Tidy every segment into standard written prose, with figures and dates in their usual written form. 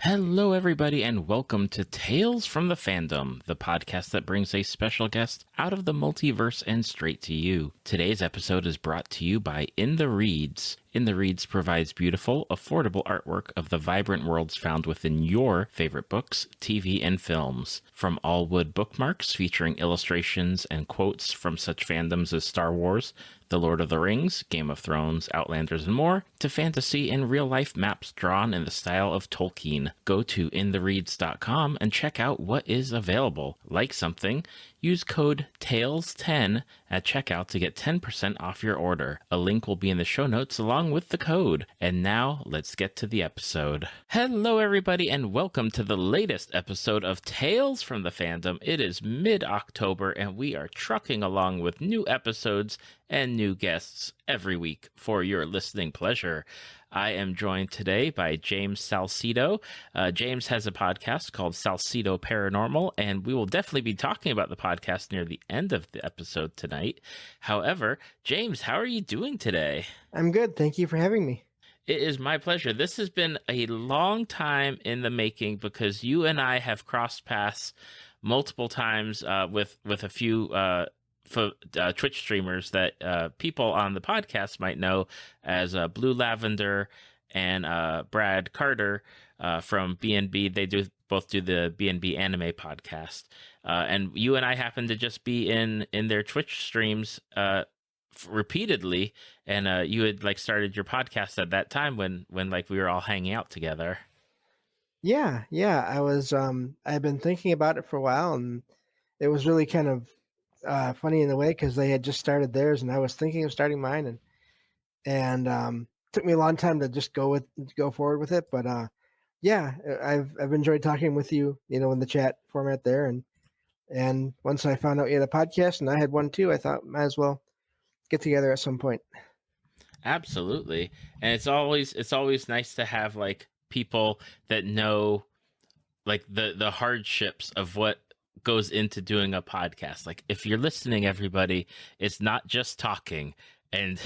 Hello, everybody, and welcome to Tales from the Fandom, the podcast that brings a special guest out of the multiverse and straight to you. Today's episode is brought to you by In the Reads. In the Reads provides beautiful, affordable artwork of the vibrant worlds found within your favorite books, TV, and films. From all wood bookmarks featuring illustrations and quotes from such fandoms as Star Wars, The Lord of the Rings, Game of Thrones, Outlanders, and more, to fantasy and real-life maps drawn in the style of Tolkien. Go to inthereads.com and check out what is available. Like something? Use code TALES10 at checkout to get 10% off your order. A link will be in the show notes along with the code. And now, let's get to the episode. Hello, everybody, and welcome to the latest episode of Tales from the Fandom. It is mid-October, and we are trucking along with new episodes and new guests every week for your listening pleasure. I am joined today by James Salsido. James has a podcast called Salsido Paranormal, and we will definitely be talking about the podcast near the end of the episode tonight. However, James, how are you doing today? I'm good. Thank you for having me. It is my pleasure. This has been a long time in the making because you and I have crossed paths multiple times with a few Twitch streamers that people on the podcast might know as Blue Lavender and Brad Carter from B&B. They both do the B&B anime podcast. And you and I happen to just be in their Twitch streams repeatedly. And you had started your podcast at that time when we were all hanging out together. Yeah. I was, I've been thinking about it for a while, and it was really kind of funny in a way because they had just started theirs and I was thinking of starting mine, and took me a long time to just go forward with it. But yeah, I've enjoyed talking with you, in the chat format there, and once I found out you had a podcast and I had one too, I thought might as well get together at some point. Absolutely. And it's always nice to have people that know the hardships of what goes into doing a podcast. If you're listening, everybody, it's not just talking, and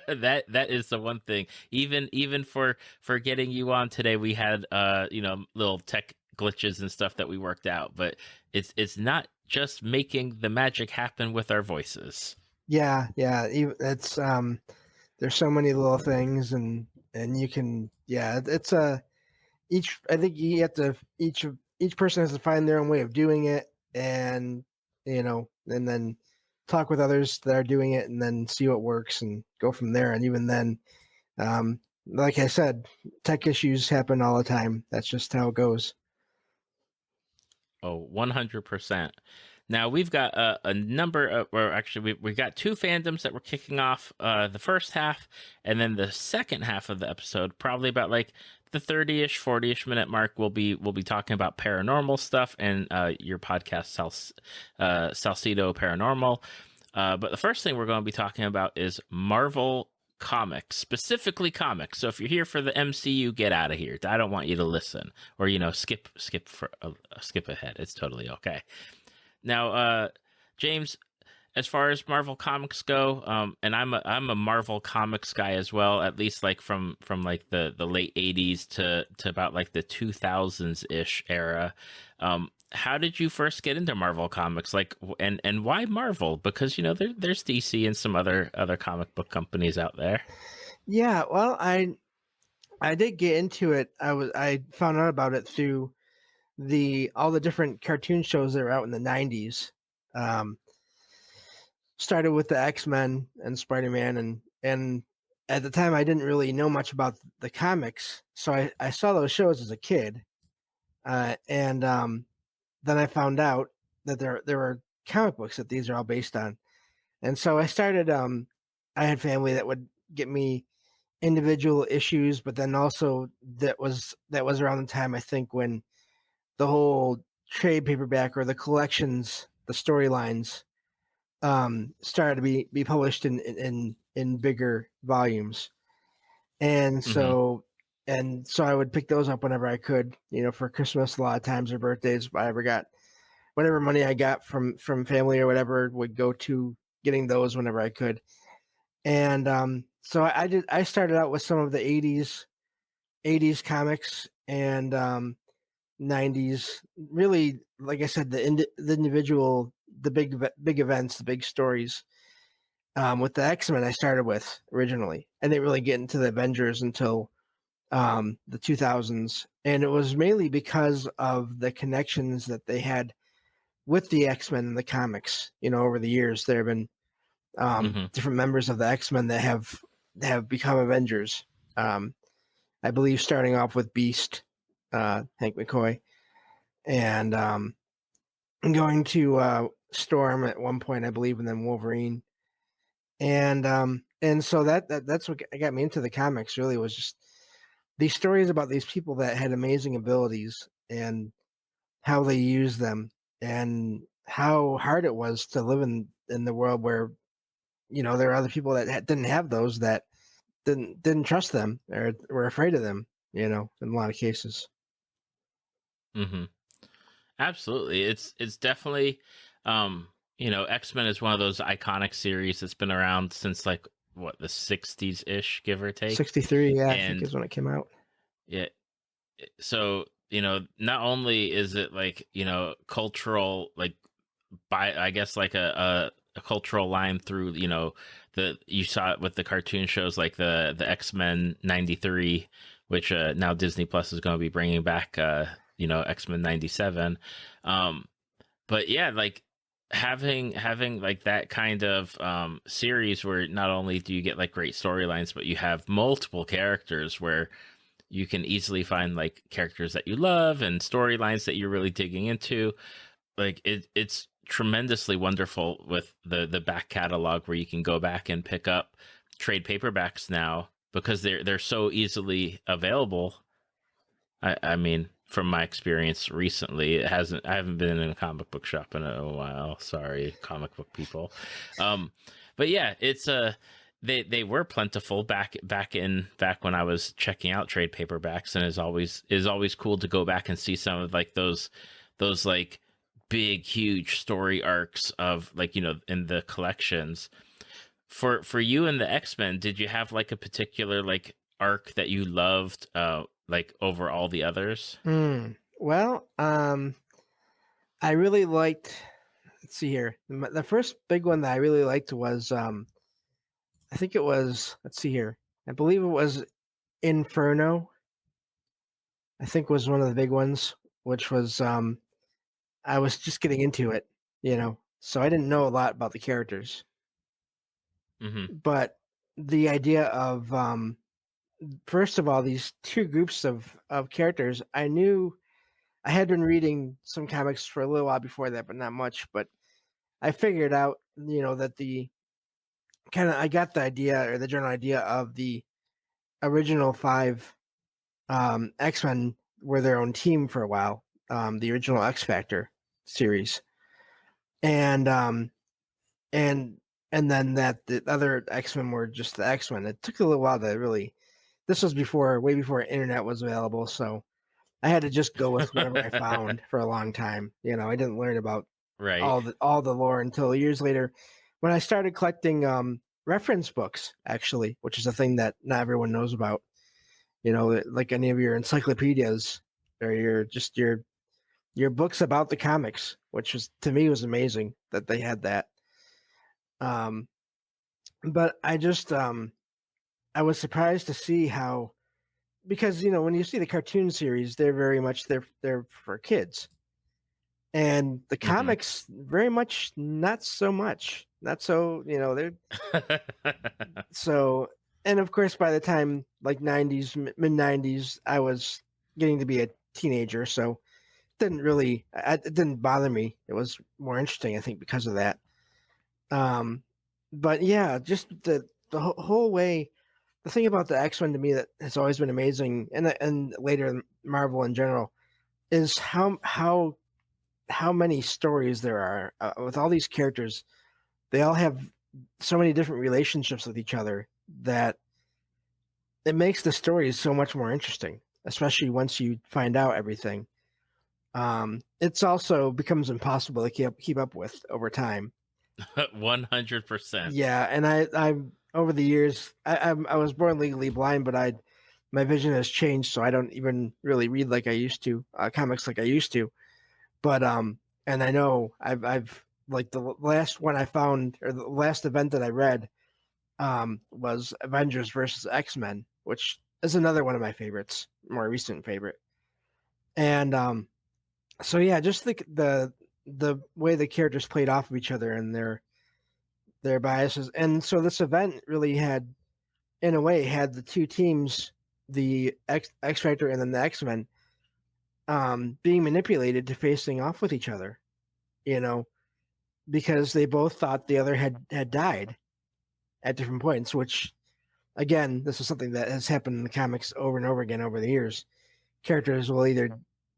that is the one thing. Even for getting you on today, we had little tech glitches and stuff that we worked out, but it's not just making the magic happen with our voices. Yeah, it's there's so many little things, and you can, it's I think you have to each person has to find their own way of doing it, and and then talk with others that are doing it, and then see what works and go from there. And even then, like I said, tech issues happen all the time. That's just how it goes. Oh, 100%. Now we've got a number of, or actually we got two fandoms that we're kicking off the first half, and then the second half of the episode, probably about the 30-ish, 40-ish minute mark, we'll be talking about paranormal stuff and your podcast, Salsido Paranormal. But the first thing we're going to be talking about is Marvel comics, specifically comics. So if you're here for the MCU, get out of here. I don't want you to listen, or skip ahead. It's totally okay. Now, James, as far as Marvel comics go, and I'm a Marvel comics guy as well, at least from the late 80s to about the 2000s ish era. How did you first get into Marvel comics? And why Marvel? Because there's DC and some other comic book companies out there. Yeah, well, I did get into it. I found out about it through all the different cartoon shows that were out in the 90s. Started with the X-Men and Spider-Man, and at the time I didn't really know much about the comics, so I saw those shows as a kid, and then I found out that there were comic books that these are all based on, and so I started. I had family that would get me individual issues, but then also that was around the time, I think, when the whole trade paperback or the collections, the storylines, started to be published in bigger volumes, and so I would pick those up whenever I could, for Christmas, a lot of times, or birthdays. If I ever got whatever money I got from family or whatever, would go to getting those whenever I could. And so I started out with some of the 80s comics, and 90s. Really, like I said, the individual, the big events, the big stories. With the X-Men, I started with originally. I didn't really get into the Avengers until the 2000s, and it was mainly because of the connections that they had with the X-Men in the comics. Over the years, there have been different members of the X-Men that have become Avengers. I believe starting off with Beast, Hank McCoy, and going to Storm at one point, I believe, and then Wolverine. And so that's what got me into the comics. Really, was just these stories about these people that had amazing abilities and how they used them, and how hard it was to live in the world where there are other people that didn't have those, that didn't trust them or were afraid of them. In a lot of cases. Mm-hmm. Absolutely. It's definitely, X-Men is one of those iconic series that's been around since like what, the 60s ish, give or take. 63, yeah, I think is when it came out. Yeah. So, not only is it like, cultural, like I guess like a cultural line through, you saw it with the cartoon shows like the X-Men 93, which now Disney Plus is going to be bringing back X-Men 97. But yeah, like having like that kind of series where not only do you get like great storylines, but you have multiple characters where you can easily find like characters that you love and storylines that you're really digging into. Like it's tremendously wonderful with the back catalog, where you can go back and pick up trade paperbacks now because they're so easily available. I mean, from my experience recently, I haven't been in a comic book shop in a while. Sorry, comic book people. But yeah, it's they were plentiful back when I was checking out trade paperbacks, and is always cool to go back and see some of like those like big huge story arcs of like in the collections. For you and the X-Men, did you have like a particular like arc that you loved like over all the others? Well, I really liked, let's see here, the first big one that I really liked was I think it was, let's see here, I believe it was Inferno. I think was one of the big ones, which was I was just getting into it, so I didn't know a lot about the characters. Mm-hmm. But the idea of first of all, these two groups of characters, I knew I had been reading some comics for a little while before that, but not much. But I figured out, that I got the idea, or the general idea, of the original 5 X-Men were their own team for a while, the original X Factor series, and and then that the other X-Men were just the X-Men. It took a little while to really. This was way before internet was available, so I had to just go with whatever I found for a long time. I didn't learn about Right. all the lore until years later, when I started collecting reference books, actually, which is a thing that not everyone knows about. Like any of your encyclopedias, or your books about the comics, which was, to me, was amazing that they had that. But I just I was surprised to see how, because when you see the cartoon series, they're very much they're for kids, and the comics very much not so much, not so they're so. And of course, by the time like 90s, mid 90s, I was getting to be a teenager, so it didn't bother me. It was more interesting, I think, because of that. But yeah, just the whole way. The thing about the X-Men to me that has always been amazing, and later Marvel in general, is how many stories there are with all these characters. They all have so many different relationships with each other that it makes the stories so much more interesting, especially once you find out everything. It's also becomes impossible to keep up with over time. 100%. Yeah, and I over the years, I was born legally blind, but my vision has changed, so I don't even really read like I used to, comics like I used to. But and I know I've like the last one I found, or the last event that I read, was Avengers versus X-Men, which is another one of my favorites, more recent favorite. And so yeah, just the way the characters played off of each other and their biases. And so this event really had, in a way, had the two teams, the X Factor and then the X-Men, being manipulated to facing off with each other, you know, because they both thought the other had died at different points, which again, this is something that has happened in the comics over and over again over the years. Characters will either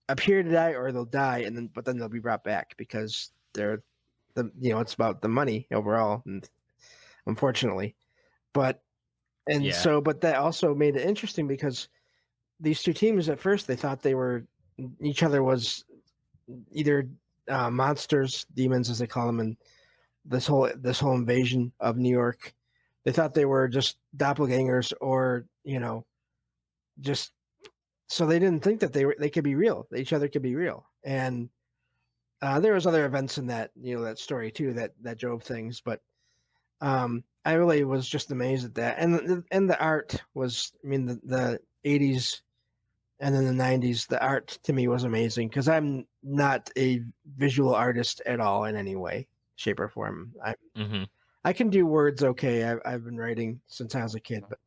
appear to die or they'll die, and then they'll be brought back because it's about the money overall, and unfortunately, but but that also made it interesting because these two teams at first they thought they were each other was either monsters, demons as they call them, and this whole invasion of New York. They thought they were just doppelgangers, or just so they didn't think that they could be real. Each other could be real, and there was other events in that that story too that drove things. But I really was just amazed at that, and the art was. I mean, the 80s and then the 90s. The art to me was amazing because I'm not a visual artist at all in any way, shape, or form. I can do words okay. I've been writing since I was a kid, but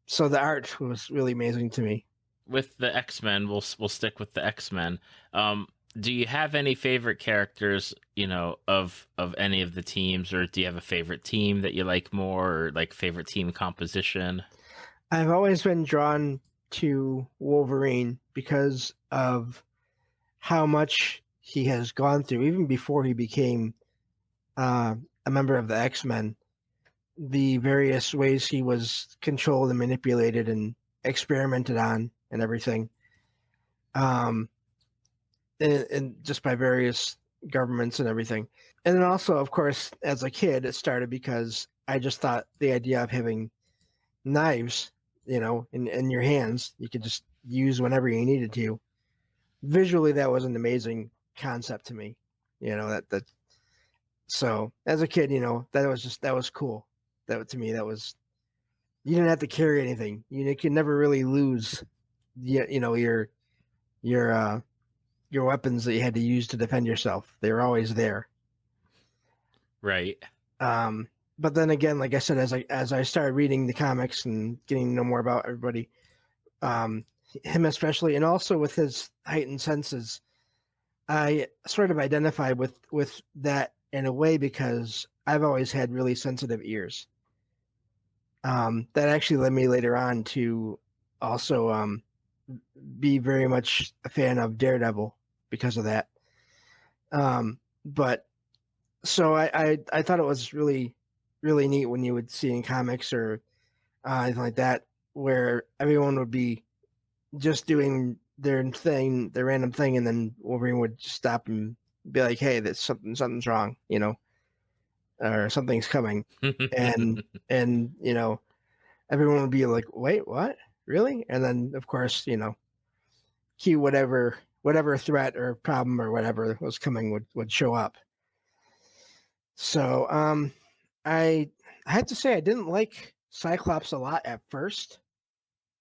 so the art was really amazing to me. With the X-Men, we'll stick with the X-Men. Do you have any favorite characters, of any of the teams, or do you have a favorite team that you like more, or like favorite team composition? I've always been drawn to Wolverine because of how much he has gone through, even before he became a member of the X-Men. The various ways he was controlled and manipulated and experimented on and everything. And just by various governments and everything. And then also, of course, as a kid, it started because I just thought the idea of having knives, in your hands, you could just use whenever you needed to. Visually, that was an amazing concept to me. That. So as a kid, that was cool. That to me, that was, you didn't have to carry anything. You could never really lose, your weapons that you had to use to defend yourself. They were always there. Right. But then again, like I said, as I started reading the comics and getting to know more about everybody, him especially, and also with his heightened senses, I sort of identified with that in a way because I've always had really sensitive ears. That actually led me later on to also be very much a fan of Daredevil because of that. But so I thought it was really, really neat when you would see in comics or anything like that, where everyone would be just doing their thing, their random thing, and then Wolverine would stop and be like, "Hey, that's something's wrong," or something's coming, and everyone would be like, "Wait, what? Really?" And then, of course, cue whatever threat or problem or whatever was coming would show up. So, I had to say I didn't like Cyclops a lot at first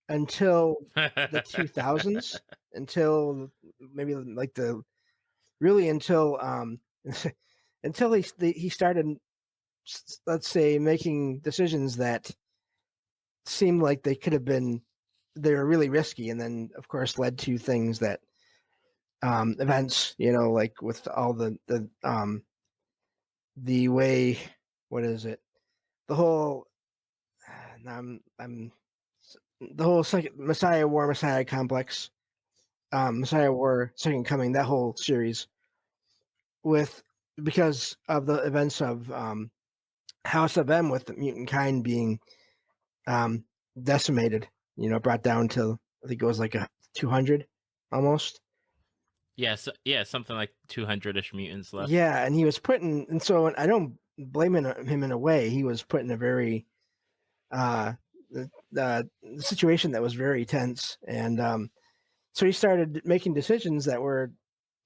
until the 2000s, until maybe like until until he started, let's say, making decisions that seemed like they were really risky, and then of course led to things that events, like with all the way, what is it, the whole I'm the whole Messiah War, Messiah Complex, Messiah War, Second Coming, that whole series, because of the events of House of M, with the mutant kind being decimated, brought down to, I think it was like 200 almost. Yeah, something like 200-ish mutants left. Yeah, and he was and so I don't blame him in a way. He was put in a very the situation that was very tense, and so he started making decisions that were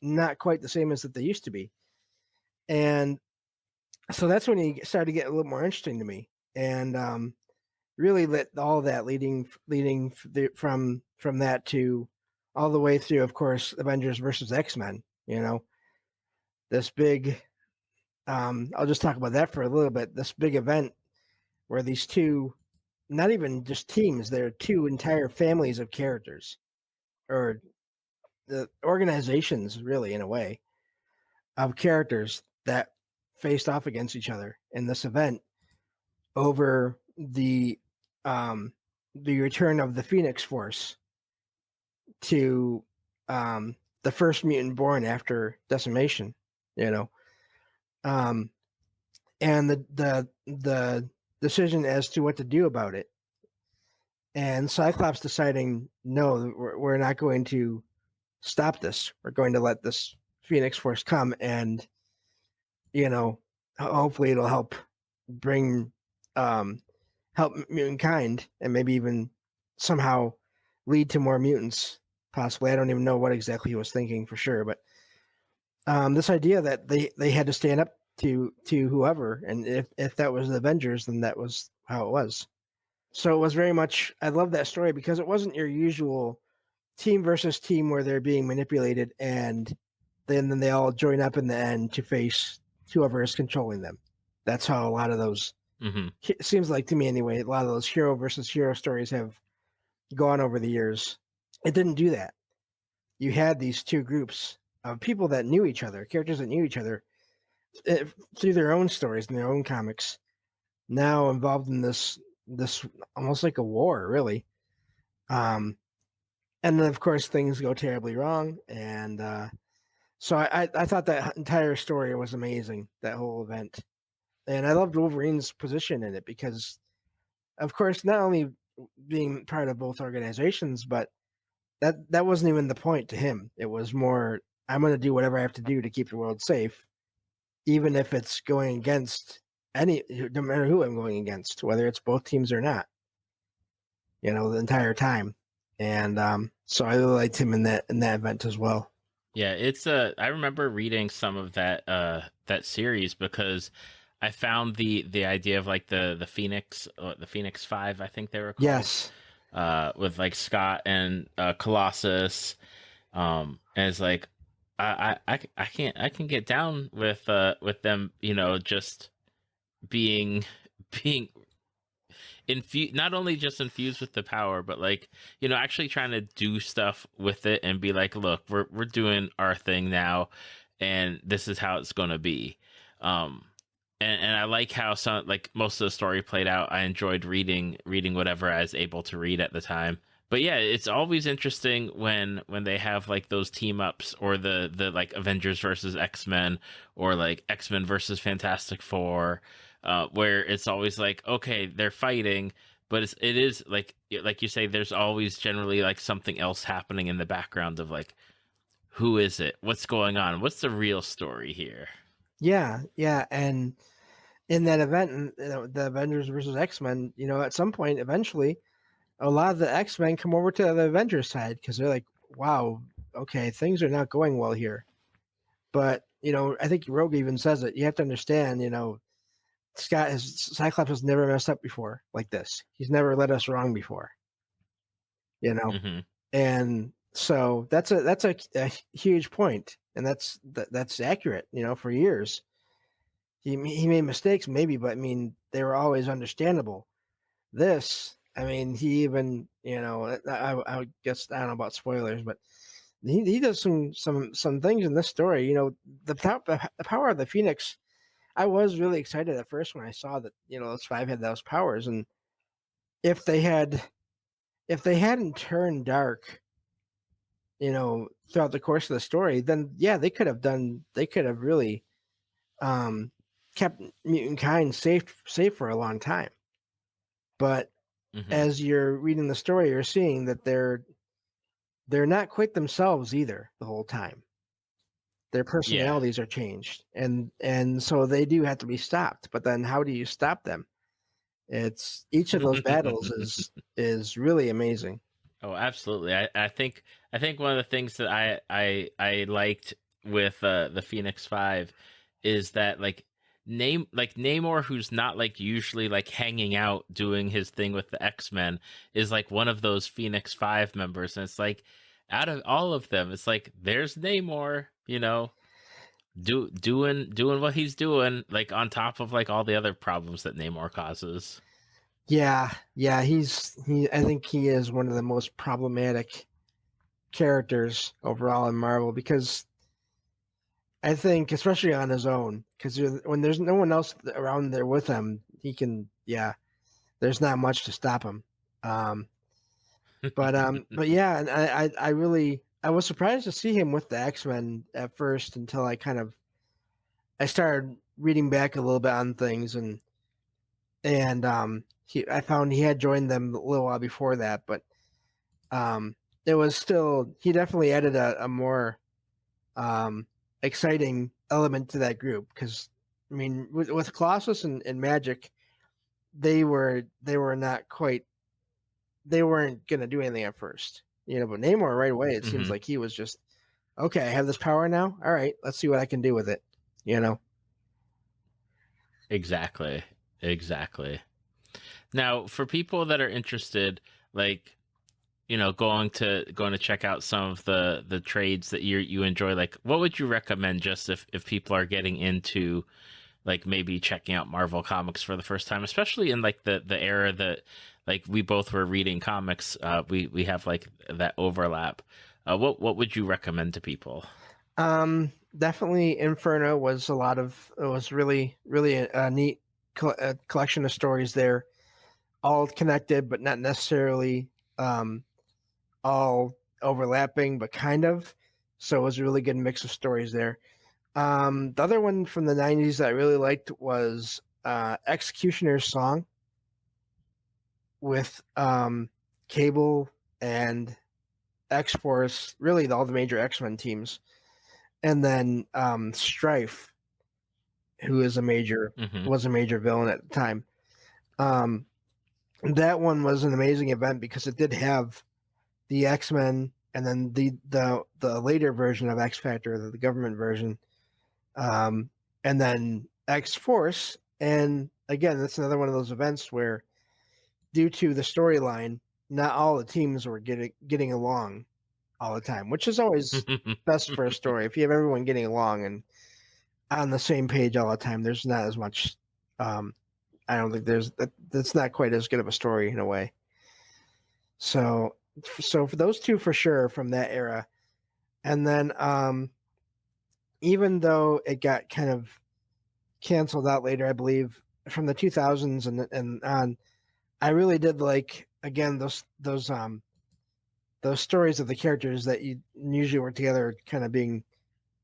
not quite the same as that they used to be, and so that's when he started to get a little more interesting to me, and really lit all that from that to all the way through, of course, Avengers versus X-Men. This big. I'll just talk about that for a little bit. This big event where these two, not even just teams, they're two entire families of characters, or the organizations, really, in a way, of characters that faced off against each other in this event over the return of the Phoenix Force to the first mutant born after decimation, um, and the decision as to what to do about it. And Cyclops deciding, no, we're not going to stop this. We're going to let this Phoenix Force come, and hopefully it'll help bring help mutant kind, and maybe even somehow lead to more mutants. Possibly, I don't even know what exactly he was thinking for sure, but this idea that they had to stand up to whoever, and if that was the Avengers, then that was how it was. So it was very much. I love that story because it wasn't your usual team versus team where they're being manipulated, and then they all join up in the end to face whoever is controlling them. That's how a lot of those. Mm-hmm. It seems like to me anyway. A lot of those hero versus hero stories have gone over the years. It didn't do that. You had these two groups of people that knew each other, characters that knew each other through their own stories and their own comics, now involved in this almost like a war, really. And then of course things go terribly wrong, and so I thought that entire story was amazing, that whole event, and I loved Wolverine's position in it because, of course, not only being part of both organizations, but that wasn't even the point to him. It was more, I'm going to do whatever I have to do to keep the world safe, even if it's going against no matter who I'm going against, whether it's both teams or not. The entire time, and so I really liked him in that event as well. Yeah, it's I remember reading some of that series because I found the idea of like the Phoenix Five, I think they were called. Yes. With like Scott and Colossus, and it's like I can get down with them, just being infused, not only just infused with the power, but like actually trying to do stuff with it and be like, look, we're doing our thing now, and this is how it's gonna be. And I like how most of the story played out. I enjoyed reading whatever I was able to read at the time. But yeah, it's always interesting when they have like those team ups, or the like Avengers versus X-Men, or like X-Men versus Fantastic Four, where it's always like, okay, they're fighting, but it is like you say, there's always generally like something else happening in the background of like, who is it? What's going on? What's the real story here? Yeah, and in that event, the Avengers versus X-Men, at some point, eventually, a lot of the X-Men come over to the Avengers side because they're like, wow, okay, things are not going well here. But, I think Rogue even says it. You have to understand, Cyclops has never messed up before like this. He's never led us wrong before. Mm-hmm. And so that's a huge point, and that's accurate. For years, he made mistakes, maybe, but I mean, they were always understandable. This, I mean, he even, I guess, I don't know about spoilers, but he does some things in this story. The power of the Phoenix. I was really excited at first when I saw that those five had those powers, and if they hadn't turned dark, throughout the course of the story, then yeah, they could have really kept mutant kind safe for a long time. But Mm-hmm. as you're reading the story, you're seeing that they're not quite themselves either the whole time. Their personalities are changed, and so they do have to be stopped. But then, how do you stop them? It's each of those battles is really amazing. Oh, absolutely. I think one of the things that I liked with the Phoenix Five is that Namor, who's not like usually like hanging out doing his thing with the X-Men, is like one of those Phoenix Five members, and it's like out of all of them, it's like there's Namor, doing what he's doing, like on top of like all the other problems that Namor causes. Yeah, I think he is one of the most problematic characters overall in Marvel, because I think, especially on his own, because when there's no one else around there with him, he can, there's not much to stop him. But yeah, and I was surprised to see him with the X-Men at first, until I started reading back a little bit on things, and I found he had joined them a little while before that, but it was still, he definitely added a more exciting element to that group, because I mean, with Colossus and Magic, they weren't gonna do anything at first, but Namor right away, it seems like he was just, okay, I have this power now, all right, let's see what I can do with it. Exactly. Now, for people that are interested, like, going to check out some of the trades that you enjoy, like, what would you recommend, just if people are getting into like maybe checking out Marvel comics for the first time, especially in like the era that like we both were reading comics, we have like that overlap. What would you recommend to people? Definitely Inferno was really, really a neat collection of stories there, all connected, but not necessarily all overlapping, but kind of. So it was a really good mix of stories there. The other one from the 90s that I really liked was Executioner's Song, with Cable and X-Force, really all the major X-Men teams. And then Strife, who is was a major villain at the time. That one was an amazing event, because it did have the X-Men, and then the later version of X Factor, the government version, and then X-Force. And again, that's another one of those events where, due to the storyline, not all the teams were getting along all the time, which is always best for a story. If you have everyone getting along and on the same page all the time, there's not as much. I don't think that's not quite as good of a story in a way. So for those two, for sure, from that era. And then even though it got kind of canceled out later, I believe, from the 2000s and on, I really did like, again, those stories of the characters that you usually work together kind of being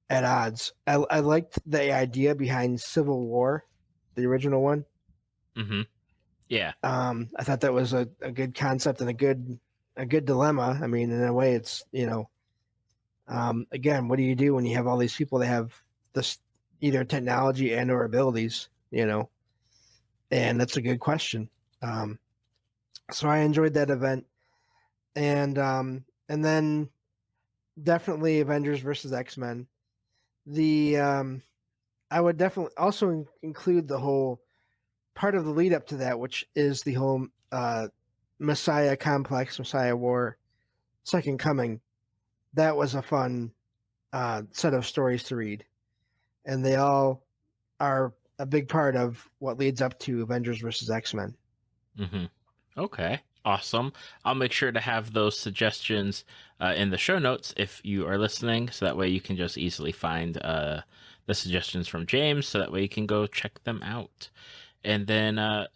at odds. I liked the idea behind Civil War, the original one. Mm-hmm. Yeah. I thought that was a good concept and a good dilemma. I mean, in a way, it's, again, what do you do when you have all these people that have this either technology and or abilities, and that's a good question. So I enjoyed that event. And then definitely Avengers versus X-Men. I would definitely also include the whole part of the lead up to that, which is the whole Messiah complex, Messiah War, Second Coming. That was a fun set of stories to read, and they all are a big part of what leads up to Avengers versus X-Men. Mm-hmm. Okay, awesome. I'll make sure to have those suggestions in the show notes if you are listening, so that way you can just easily find the suggestions from James, so that way you can go check them out. And then,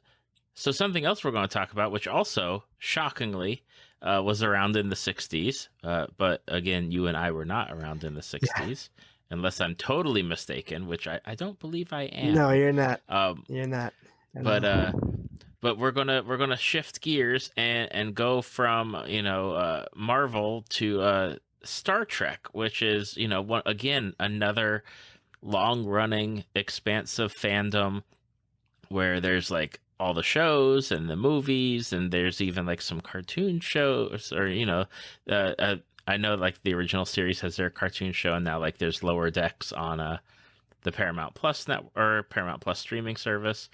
so something else we're going to talk about, which also, shockingly, was around in the 60s, but again, you and I were not around in the 60s, unless I'm totally mistaken, which I don't believe I am. No, you're not. You're not. But we're gonna shift gears and go from Marvel to Star Trek, which is another long running expansive fandom where there's like all the shows and the movies, and there's even like some cartoon shows, or I know like the original series has their cartoon show, and now like there's Lower Decks on the Paramount Plus net or Paramount Plus streaming service.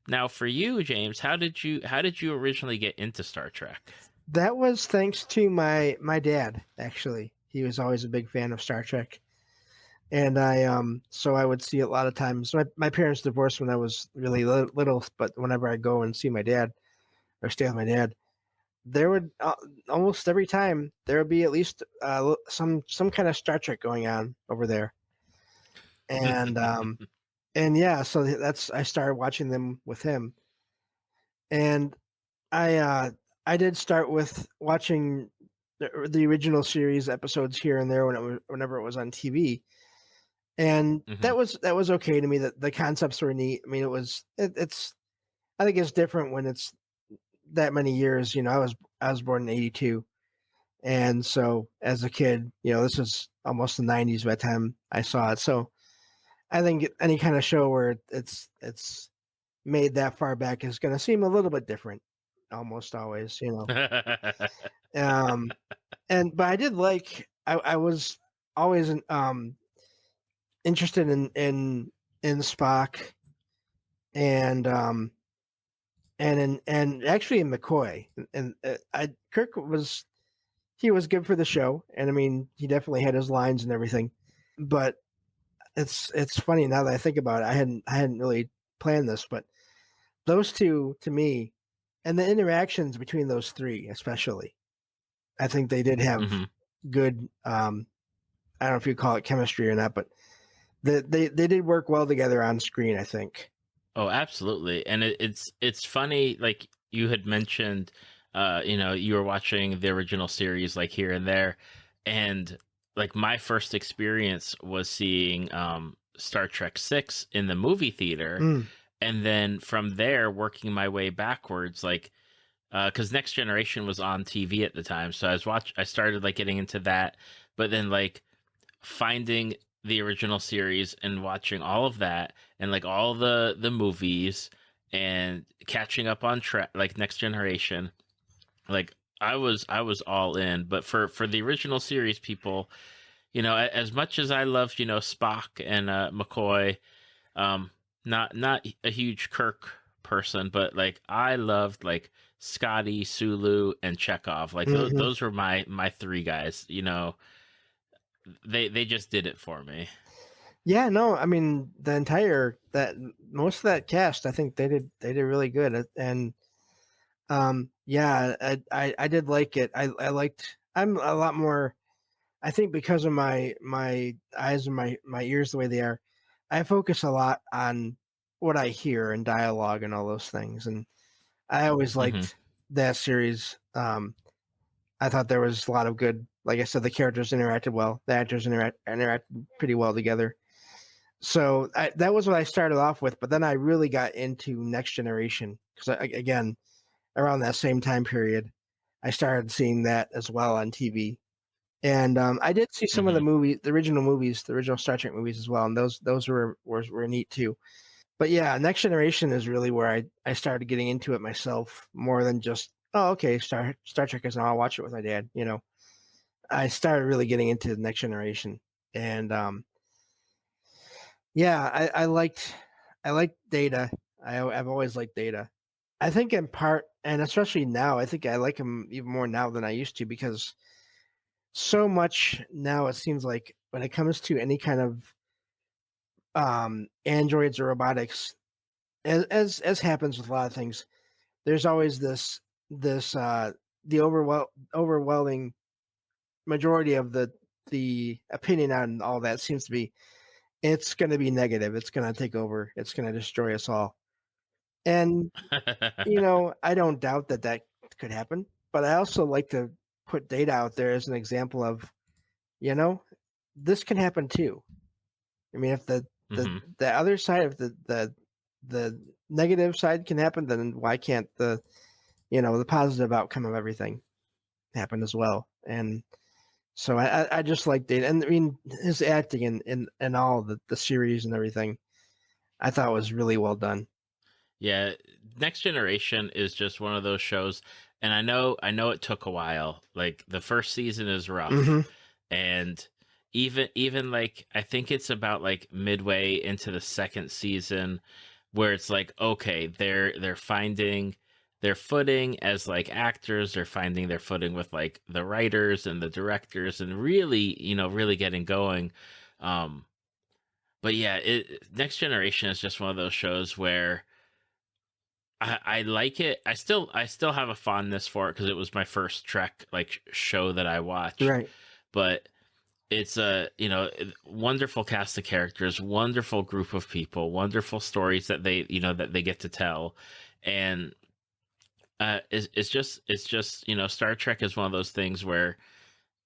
Now, for you, James, how did you originally get into Star Trek? That was thanks to my dad. Actually, he was always a big fan of Star Trek, and so I would see it a lot of times. My parents divorced when I was really little, but whenever I go and see my dad or stay with my dad, there would almost every time there would be at least some kind of Star Trek going on over there, and yeah, so that's I started watching them with him, and I I did start with watching the original series episodes here and there whenever it was on TV, and Hmm. that was okay to me. That the concepts were neat. I mean, it's I think it's different when it's that many years. You know, I was born in '82, and so as a kid, you know, this is almost the '90s by the time I saw it. So I think any kind of show where it's made that far back is going to seem a little bit different, almost always. You know. Um, but I did like I was always interested in Spock and and actually in McCoy, and I Kirk was he was good for the show, and I mean he definitely had his lines and everything, but it's funny now that I think about it. I hadn't really planned this, but those two to me, and the interactions between those three especially, I think they did have Hmm. good. I don't know if you call it chemistry or not, but they did work well together on screen. I think. Oh, absolutely. And it's funny, like you had mentioned, you were watching the original series like here and there, and like my first experience was seeing Star Trek 6 in the movie theater, Mm, and then from there working my way backwards, like because Next Generation was on TV at the time, so I started like getting into that, but then like finding the original series and watching all of that and like all the movies and catching up on track like Next Generation, like I was all in. But for the original series people, as much as I loved Spock and McCoy, um not a huge Kirk person, but like I loved like Scotty, Sulu, and Chekhov. Like hmm. those were my three guys. They just did it for me. Yeah, no, I mean the entire that most of that cast, I think they did really good, and yeah, I did like it. I liked. I'm a lot more. I think because of my eyes and my ears the way they are, I focus a lot on what I hear and dialogue and all those things, and I always Hmm. liked that series. I thought there was a lot of good. Like I said, the characters interacted well. The actors interacted pretty well together. So that was what I started off with, but then I really got into Next Generation because again, around that same time period, I started seeing that as well on TV. And I did see some of Hmm. the original Star Trek movies as well, and those were neat too. But yeah, Next Generation is really where I started getting into it myself more than just okay, Star Trek is now I'll watch it with my dad. You know, I started really getting into Next Generation, and yeah, I liked Data. I've always liked Data. I think in part, and especially now, I think I like him even more now than I used to because so much now it seems like when it comes to any kind of androids or robotics, as happens with a lot of things, there's always this the overwhelming majority of the opinion on all that seems to be it's going to be negative. It's going to take over. It's going to destroy us all. And you know, I don't doubt that that could happen, but I also like to put Data out there as an example of, you know, this can happen too. I mean, if Hmm. the other side of the negative side can happen, then why can't the positive outcome of everything happen as well? And so I just like Data, and I mean his acting in all the series and everything, I thought was really well done. Yeah, Next Generation is just one of those shows, and I know it took a while. Like the first season is rough, Mm-hmm. and even like I think it's about like midway into the second season where it's like, okay, they're finding their footing as like actors, they're finding their footing with like the writers and the directors, and really, really getting going. Um, but yeah, Next Generation is just one of those shows where I like it. I still have a fondness for it because it was my first Trek like show that I watched. Right. But it's a wonderful cast of characters, wonderful group of people, wonderful stories that they get to tell, and it's just Star Trek is one of those things where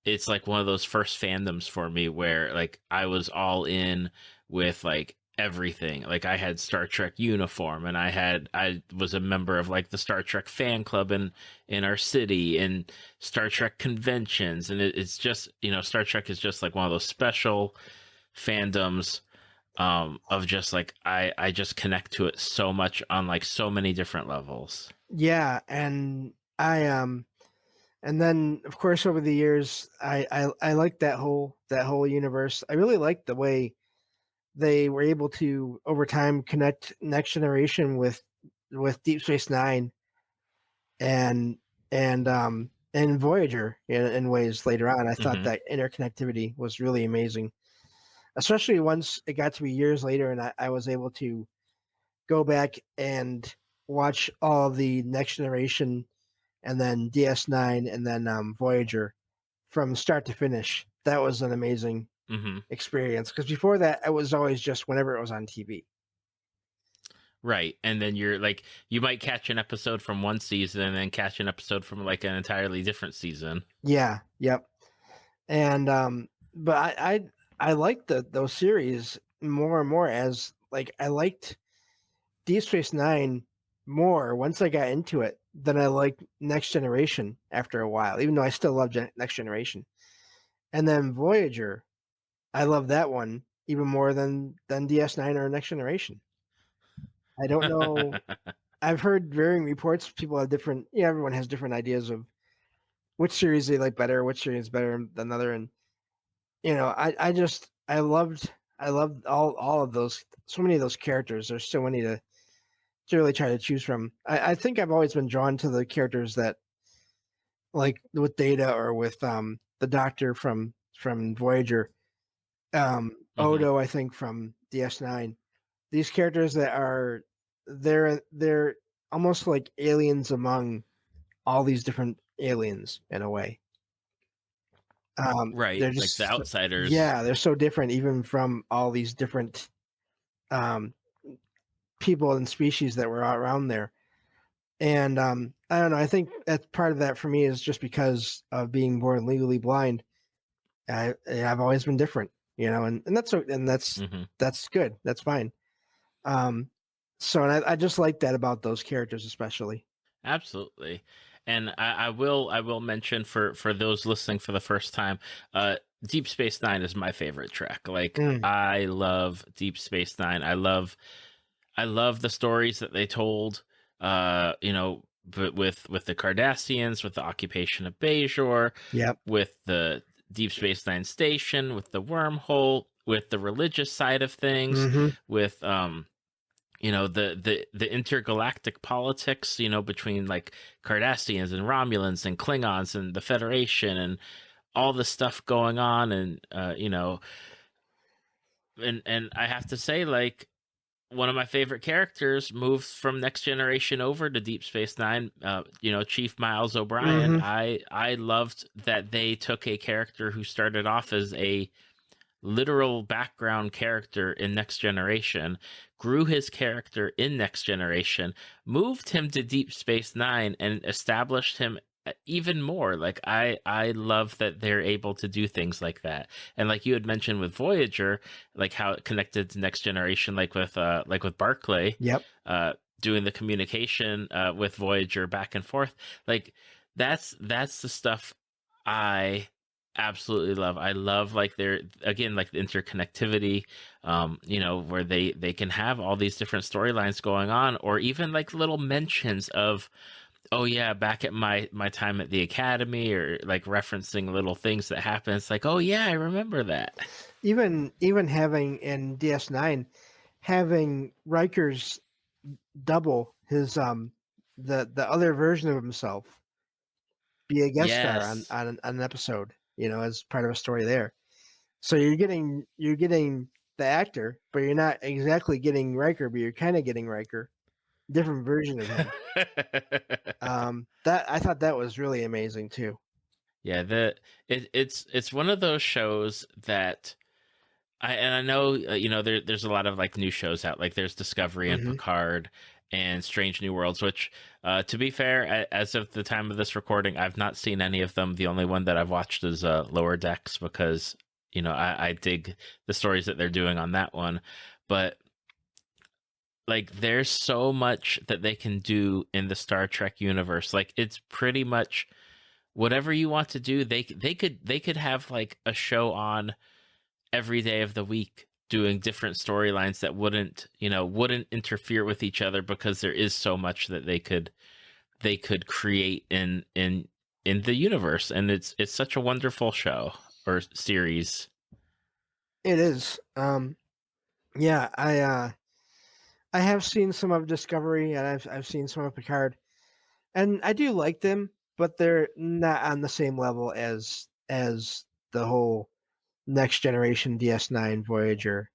it's like one of those first fandoms for me where like I was all in with like everything. Like I had Star Trek uniform and I was a member of like the Star Trek fan club in our city and Star Trek conventions. And it's just, Star Trek is just like one of those special fandoms of just like I just connect to it so much on like so many different levels. Yeah, and and then of course over the years I like that whole universe. I really like the way they were able to over time connect Next Generation with Deep Space Nine and and Voyager in ways later on. I thought Hmm. that interconnectivity was really amazing, especially once it got to be years later and I was able to go back and watch all the Next Generation and then DS9 and then Voyager from start to finish. That was an amazing Hmm. experience because before that, it was always just whenever it was on TV. Right. And then you're like, you might catch an episode from one season and then catch an episode from like an entirely different season. Yeah, yep. And but I liked those series more and more as like I liked Deep Space Nine more once I got into it than I liked Next Generation after a while, even though I still love Next Generation. And then Voyager, I love that one even more than DS9 or Next Generation. I don't know. I've heard varying reports. People have different. Yeah, everyone has different ideas of which series they like better, which series is better than another, and I loved all of those. So many of those characters. There's so many to really try to choose from. I think I've always been drawn to the characters that like with Data or with the Doctor from Voyager, Hmm. Odo I think from DS9. These characters that are they're almost like aliens among all these different aliens in a way. Right. They're Like the just outsiders. yeah, they're so different even from all these different um, people and species that were around there. And I don't know. I think that part of that for me is just because of being born legally blind. I've always been different, and Hmm. that's good. That's fine. Um, so and I just like that about those characters, especially. Absolutely. And I will mention for those listening for the first time, Deep Space Nine is my favorite Trek. Like Mm, I love Deep Space Nine. I love the stories that they told. But with the Cardassians, with the occupation of Bajor, yep. with the Deep Space Nine station, with the wormhole, with the religious side of things, Hmm. with the intergalactic politics, between like Cardassians and Romulans and Klingons and the Federation and all the stuff going on, and and I have to say, like, one of my favorite characters moved from Next Generation over to Deep Space Nine. Chief Miles O'Brien. Hmm. I loved that they took a character who started off as a literal background character in Next Generation, grew his character in Next Generation, moved him to Deep Space Nine, and established him even more. Like I love that they're able to do things like that. And like you had mentioned with Voyager, like how it connected to Next Generation, like with Barclay, Yep. doing the communication with Voyager back and forth. Like that's the stuff I absolutely love. I love like their again like the interconnectivity, where they can have all these different storylines going on, or even like little mentions of, oh yeah, back at my time at the academy, or like referencing little things that happen. It's like, oh yeah, I remember that. Even having in DS9 having Riker's double his the other version of himself be a guest star Yes. on an episode, as part of a story there. So you're getting the actor, but you're not exactly getting Riker, but you're kind of getting Riker, different version of him. That I thought that was really amazing too. Yeah, it's one of those shows that I know, there's a lot of like new shows out, like there's Discovery and Hmm. Picard and Strange New Worlds, which, to be fair, as of the time of this recording, I've not seen any of them. The only one that I've watched is Lower Decks, because I dig the stories that they're doing on that one. But like there's so much that they can do in the Star Trek universe. Like it's pretty much whatever you want to do. They could have like a show on every day of the week doing different storylines that wouldn't interfere with each other, because there is so much that they could create in the universe, and it's such a wonderful show or series. It is. Yeah, I have seen some of Discovery and I've seen some of Picard, and I do like them, but they're not on the same level as the whole Next Generation DS9 Voyager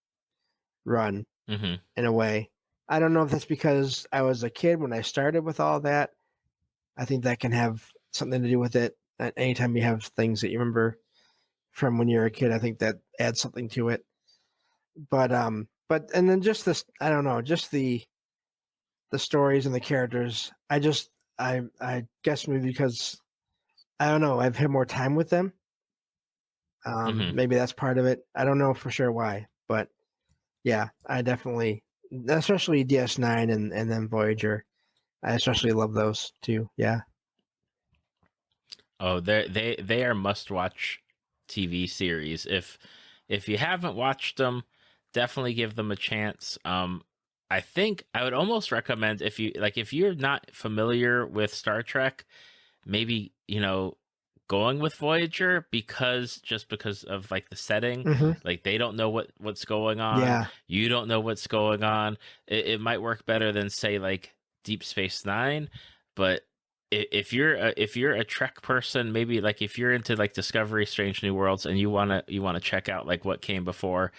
run Hmm. in a way. I don't know if that's because I was a kid when I started with all that. I think that can have something to do with it. Anytime you have things that you remember from when you're a kid, I think that adds something to it. But and then just this, I don't know, just the stories and the characters. I guess maybe because I don't know, I've had more time with them. Hmm. Maybe that's part of it. I don't know for sure why, but yeah, I definitely, especially DS9 and then Voyager. I especially love those too. Yeah. Oh, they are must watch TV series. If you haven't watched them, definitely give them a chance. I think I would almost recommend, if you're not familiar with Star Trek, maybe going with Voyager, because of like the setting. Hmm. Like they don't know what's going on, Yeah. you don't know what's going on. It might work better than, say, like Deep Space Nine. But if you're a Trek person, maybe like if you're into like Discovery, Strange New Worlds, and you want to check out like what came before,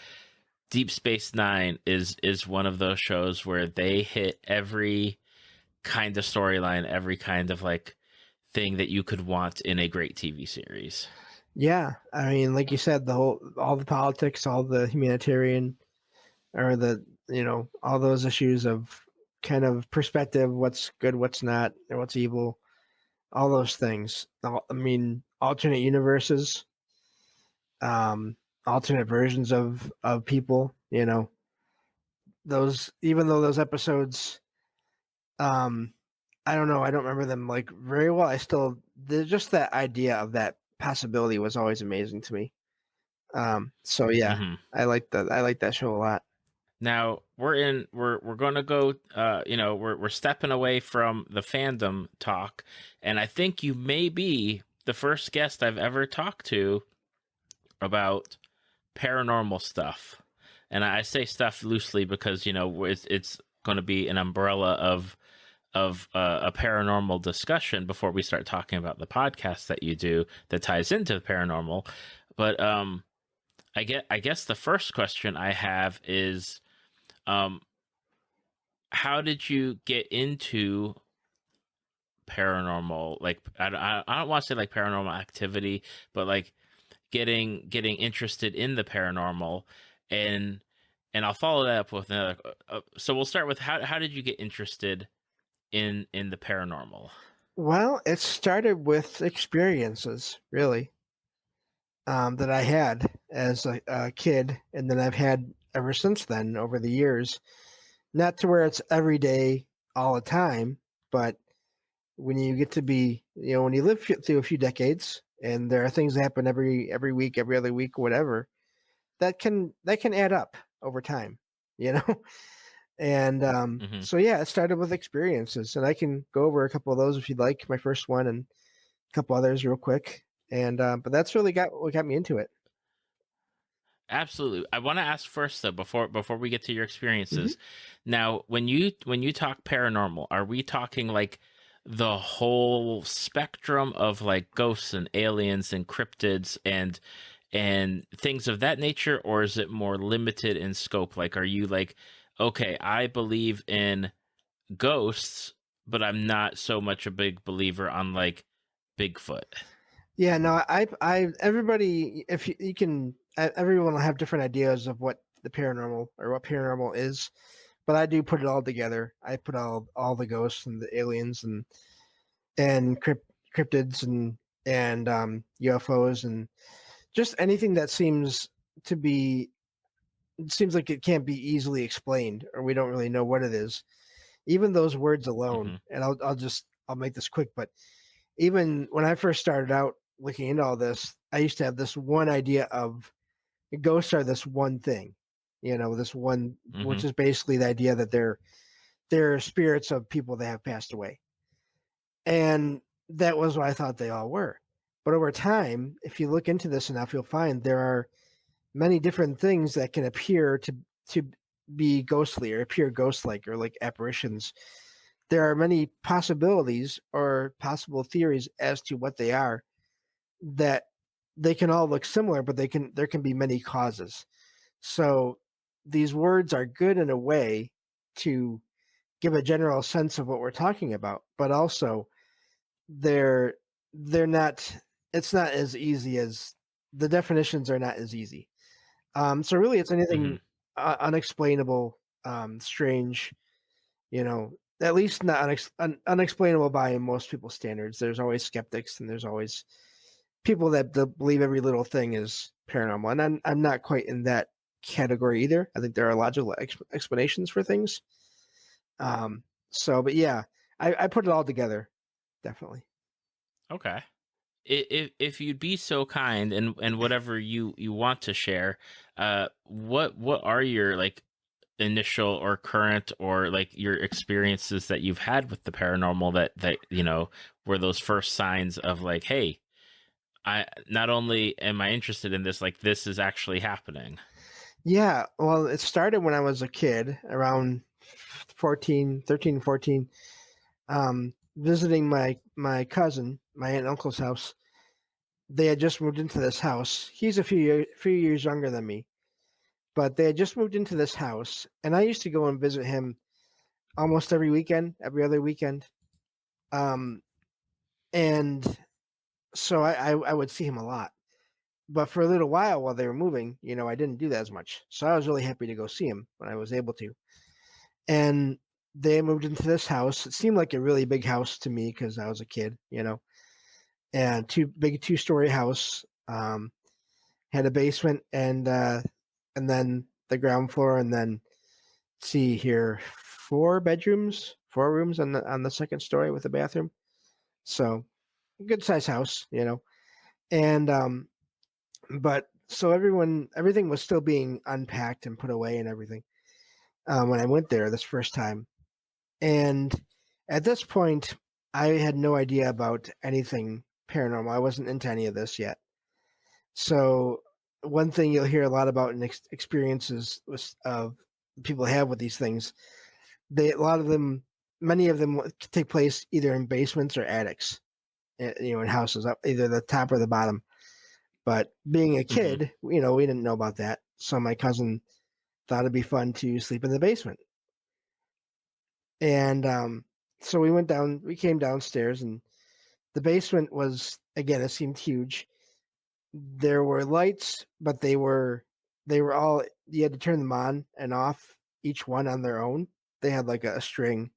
Deep Space Nine is one of those shows where they hit every kind of storyline, every kind of like thing that you could want in a great TV series. Yeah. I mean, like you said, all the politics, all the humanitarian, or all those issues of kind of perspective, what's good, what's not, or what's evil, all those things. I mean, alternate universes, um, alternate versions of people. Those, even though those episodes, um, I don't know, I don't remember them like very well. Just that idea of that possibility was always amazing to me. So yeah, Hmm. I like that show a lot. Now we're going to go. We're stepping away from the fandom talk, and I think you may be the first guest I've ever talked to about paranormal stuff. And I say stuff loosely because it's going to be an umbrella of a paranormal discussion before we start talking about the podcast that you do that ties into the paranormal. But I guess the first question I have is, um, how did you get into paranormal? Like I don't want to say like paranormal activity, but like getting interested in the paranormal, and I'll follow that up with another. So we'll start with how did you get interested in the paranormal? Well, it started with experiences, really, that I had as a kid, and then I've had ever since then over the years. Not to where it's every day, all the time, but when you get to be, when you live through a few decades and there are things that happen every week, every other week, whatever, that can add up over time, you know. And Hmm. so yeah, it started with experiences, and I can go over a couple of those if you'd like. My first one and a couple others real quick, and but that's really got what got me into it. Absolutely. I want to ask first though, before we get to your Hmm. experiences. Now, when you talk paranormal, are we talking like the whole spectrum of like ghosts and aliens and cryptids and things of that nature, or is it more limited in scope? Like, are you like, okay, I believe in ghosts, but I'm not so much a big believer on like Bigfoot. Yeah, no, everybody, if you can, everyone will have different ideas of what the paranormal or what paranormal is, but I do put it all together. I put all the ghosts and the aliens and cryptids and UFOs and just anything that to be seems like it can't be easily explained or we don't really know what it is. Even those words alone, Hmm. and I'll make this quick, but even when I first started out looking into all this, I used to have this one idea of ghosts are this one thing, this one, Hmm. which is basically the idea that they're spirits of people that have passed away, and that was what I thought they all were. But over time, if you look into this enough, you'll find there are many different things that can appear to be ghostly or appear ghost-like or like apparitions. There are many possibilities or possible theories as to what they are, that they can all look similar, but there can be many causes. So these words are good in a way to give a general sense of what we're talking about, but also they're they're not it's not as easy as the definitions are not as easy. So really it's Hmm. anything unexplainable, strange, at least not unexplainable by most people's standards. There's always skeptics and there's always people that believe every little thing is paranormal, and I'm not quite in that category either. I think there are logical explanations for things. So, but yeah, I put it all together, definitely. Okay. If you'd be so kind and whatever you want to share, what are your like initial or current or like your experiences that you've had with the paranormal that were those first signs of like, hey, I not only am I interested in this, like this is actually happening. Yeah, well, it started when I was a kid, around 14, 13, 14, visiting my my aunt and uncle's house. They had just moved into this house. He's a few years younger than me, but they had just moved into this house, and I used to go and visit him almost every weekend, every other weekend. Um, and so I would see him a lot. But for a little while they were moving, I didn't do that as much. So I was really happy to go see him when I was able to. And they moved into this house. It seemed like a really big house to me because I was a kid, and two-story house. Had a basement and then the ground floor, and then see here, four rooms on the second story with a bathroom. So good size house, and but so everything was still being unpacked and put away and everything when I went there this first time. And at this point, I had no idea about anything paranormal. I wasn't into any of this yet. So one thing you'll hear a lot about in experiences of people have with these things, a lot of them, many of them take place either in basements or attics, in houses up either the top or the bottom. But being a Hmm. kid, we didn't know about that. So my cousin thought it'd be fun to sleep in the basement. And so we came downstairs, and the basement was, again, it seemed huge. There were lights, but they were all, you had to turn them on and off, each one on their own. They had like a string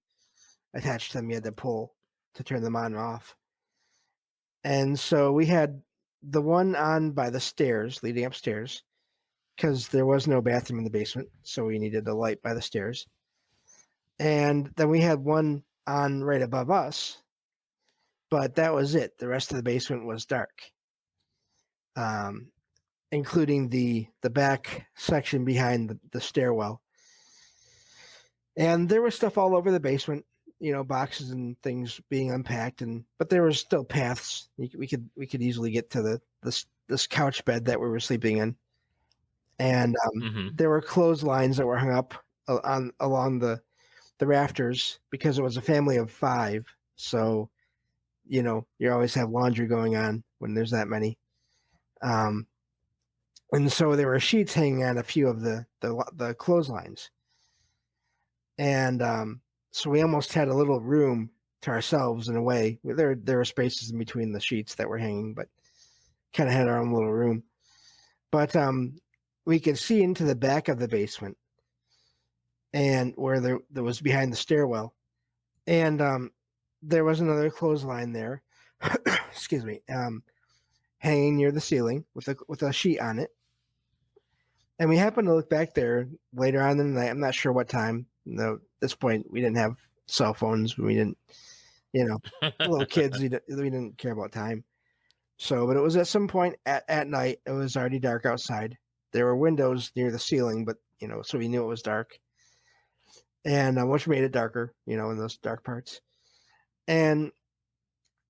attached to them you had to pull to turn them on and off. And so we had the one on by the stairs leading upstairs because there was no bathroom in the basement, so we needed a light by the stairs. And then we had one on right above us, but that was it. The rest of the basement was dark. including the back section behind the stairwell. And there was stuff all over the basement, boxes and things being unpacked, but there was still paths. We could easily get to this couch bed that we were sleeping in, and there were clotheslines that were hung up along the rafters because it was a family of 5. So, you always have laundry going on when there's that many. And so there were sheets hanging on a few of the clotheslines. And so we almost had a little room to ourselves in a way. There were spaces in between the sheets that were hanging, but kind of had our own little room. But we could see into the back of the basement, and where there was behind the stairwell, and there was another clothesline there. Excuse me, hanging near the ceiling with a sheet on it. And we happened to look back there later on in the night. I'm not sure what time. No, at this point, we didn't have cell phones. We didn't, little kids, we didn't care about time. So, but it was at some point at night. It was already dark outside. There were windows near the ceiling, but, so we knew it was dark. And which made it darker, in those dark parts. And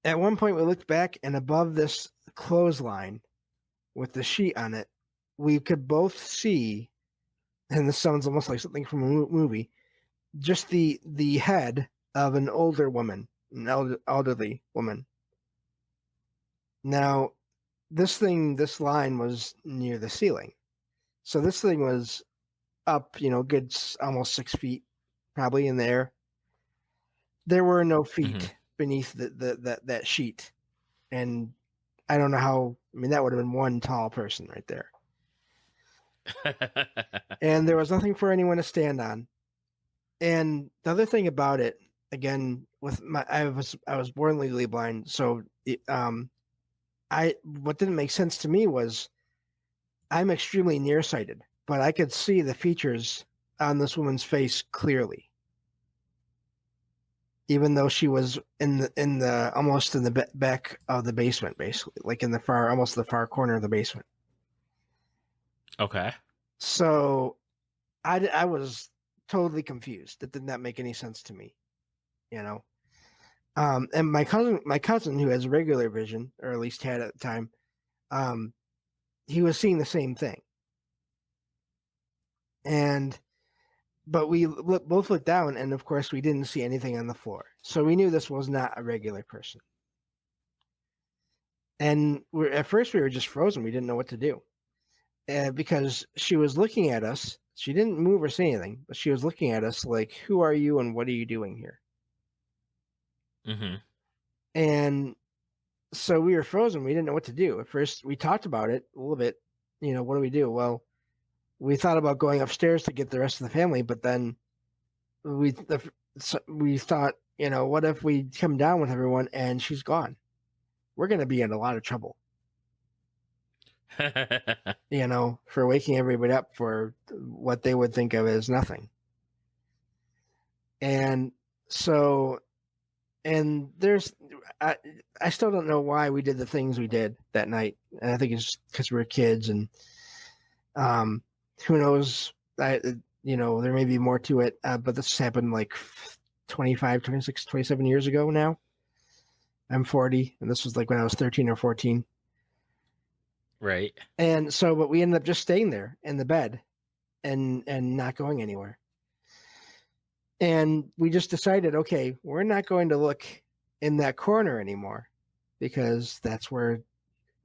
at one point, we looked back, and above this clothesline with the sheet on it, we could both see, and this sounds almost like something from a movie, just the head of an older woman, an elderly woman. Now, this line was near the ceiling. So this thing was up, good almost 6 feet, probably in the air. There were no feet beneath that sheet. And I don't know how, that would have been one tall person right there. And there was nothing for anyone to stand on. And the other thing about it, again, I was born legally blind, so what didn't make sense to me was I'm extremely nearsighted, but I could see the features on this woman's face clearly, even though she was in the almost in the back of the basement, basically, like in almost the far corner of the basement. Okay. So I was totally confused. It did not make any sense to me, And my cousin who has regular vision, or at least had at the time, he was seeing the same thing. But we both looked down, and of course we didn't see anything on the floor. So we knew this was not a regular person. And at first we were just frozen. We didn't know what to do. Because she was looking at us. She didn't move or say anything, but she was looking at us like, who are you and what are you doing here? Mm-hmm. And so we were frozen. We didn't know what to do. At first, we talked about it a little bit. What do we do? Well, we thought about going upstairs to get the rest of the family, but then we thought, what if we come down with everyone and she's gone? We're going to be in a lot of trouble. For waking everybody up for what they would think of as nothing. And so, and I still don't know why we did the things we did that night. And I think it's because we were kids, and who knows, there may be more to it, but this happened like 25, 26, 27 years ago now. I'm 40, and this was like when I was 13 or 14. Right. And so, but we ended up just staying there in the bed and not going anywhere. And we just decided, okay, we're not going to look in that corner anymore, because that's where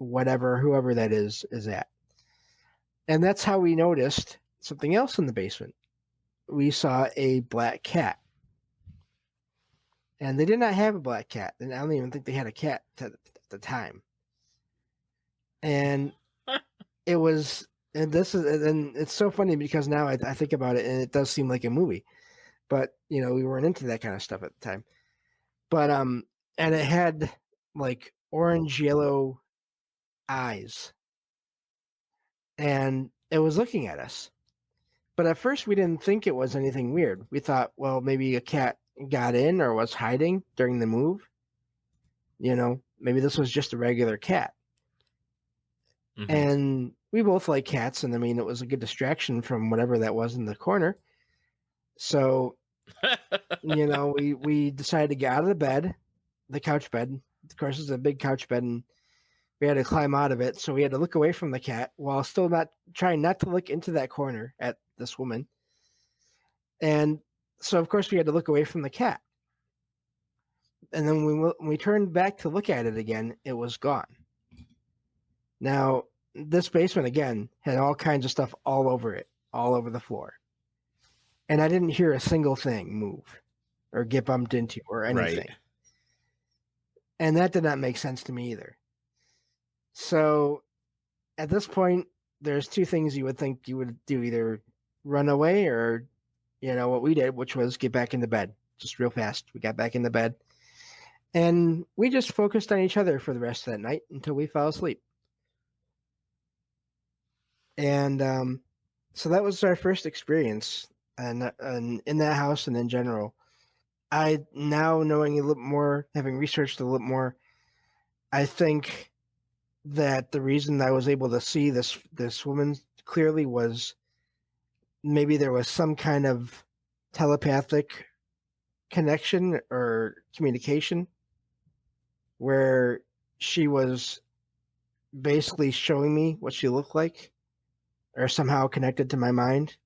whoever that is at. And that's how we noticed something else in the basement. We saw a black cat. And they did not have a black cat. And I don't even think they had a cat at the time. And it was, and it's so funny because now I think about it, and it does seem like a movie, but we weren't into that kind of stuff at the time. But and it had like orange yellow eyes, and it was looking at us. But at first we didn't think it was anything weird. We thought, well, maybe a cat got in or was hiding during the move. Maybe this was just a regular cat. Mm-hmm. And we both like cats, and I mean, it was a good distraction from whatever that was in the corner. So, we decided to get out of the bed, the couch bed. Of course, it's a big couch bed, and we had to climb out of it. So we had to look away from the cat while still not trying not to look into that corner at this woman. And so, of course, we had to look away from the cat. And then when we turned back to look at it again, it was gone. Now, this basement again had all kinds of stuff all over it, all over the floor. And I didn't hear a single thing move or get bumped into or anything. Right. And that did not make sense to me either. So at this point, there's two things you would think you would do: either run away or, what we did, which was get back into bed just real fast. We got back into bed and we just focused on each other for the rest of that night until we fell asleep. And so that was our first experience and in that house and in general. I now knowing a little more, having researched a little more, I think that the reason I was able to see this woman clearly was maybe there was some kind of telepathic connection or communication where she was basically showing me what she looked like or somehow connected to my mind.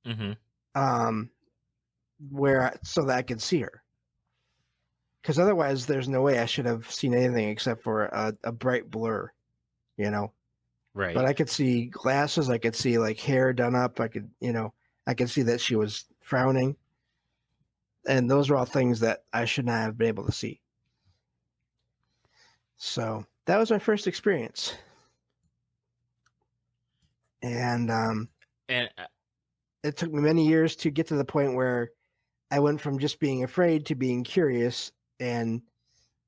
Mm-hmm. So that I could see her. Because otherwise, there's no way I should have seen anything except for a bright blur, Right. But I could see glasses. I could see like hair done up. I could see that she was frowning, and those are all things that I should not have been able to see. So that was my first experience, and And it took me many years to get to the point where I went from just being afraid to being curious, and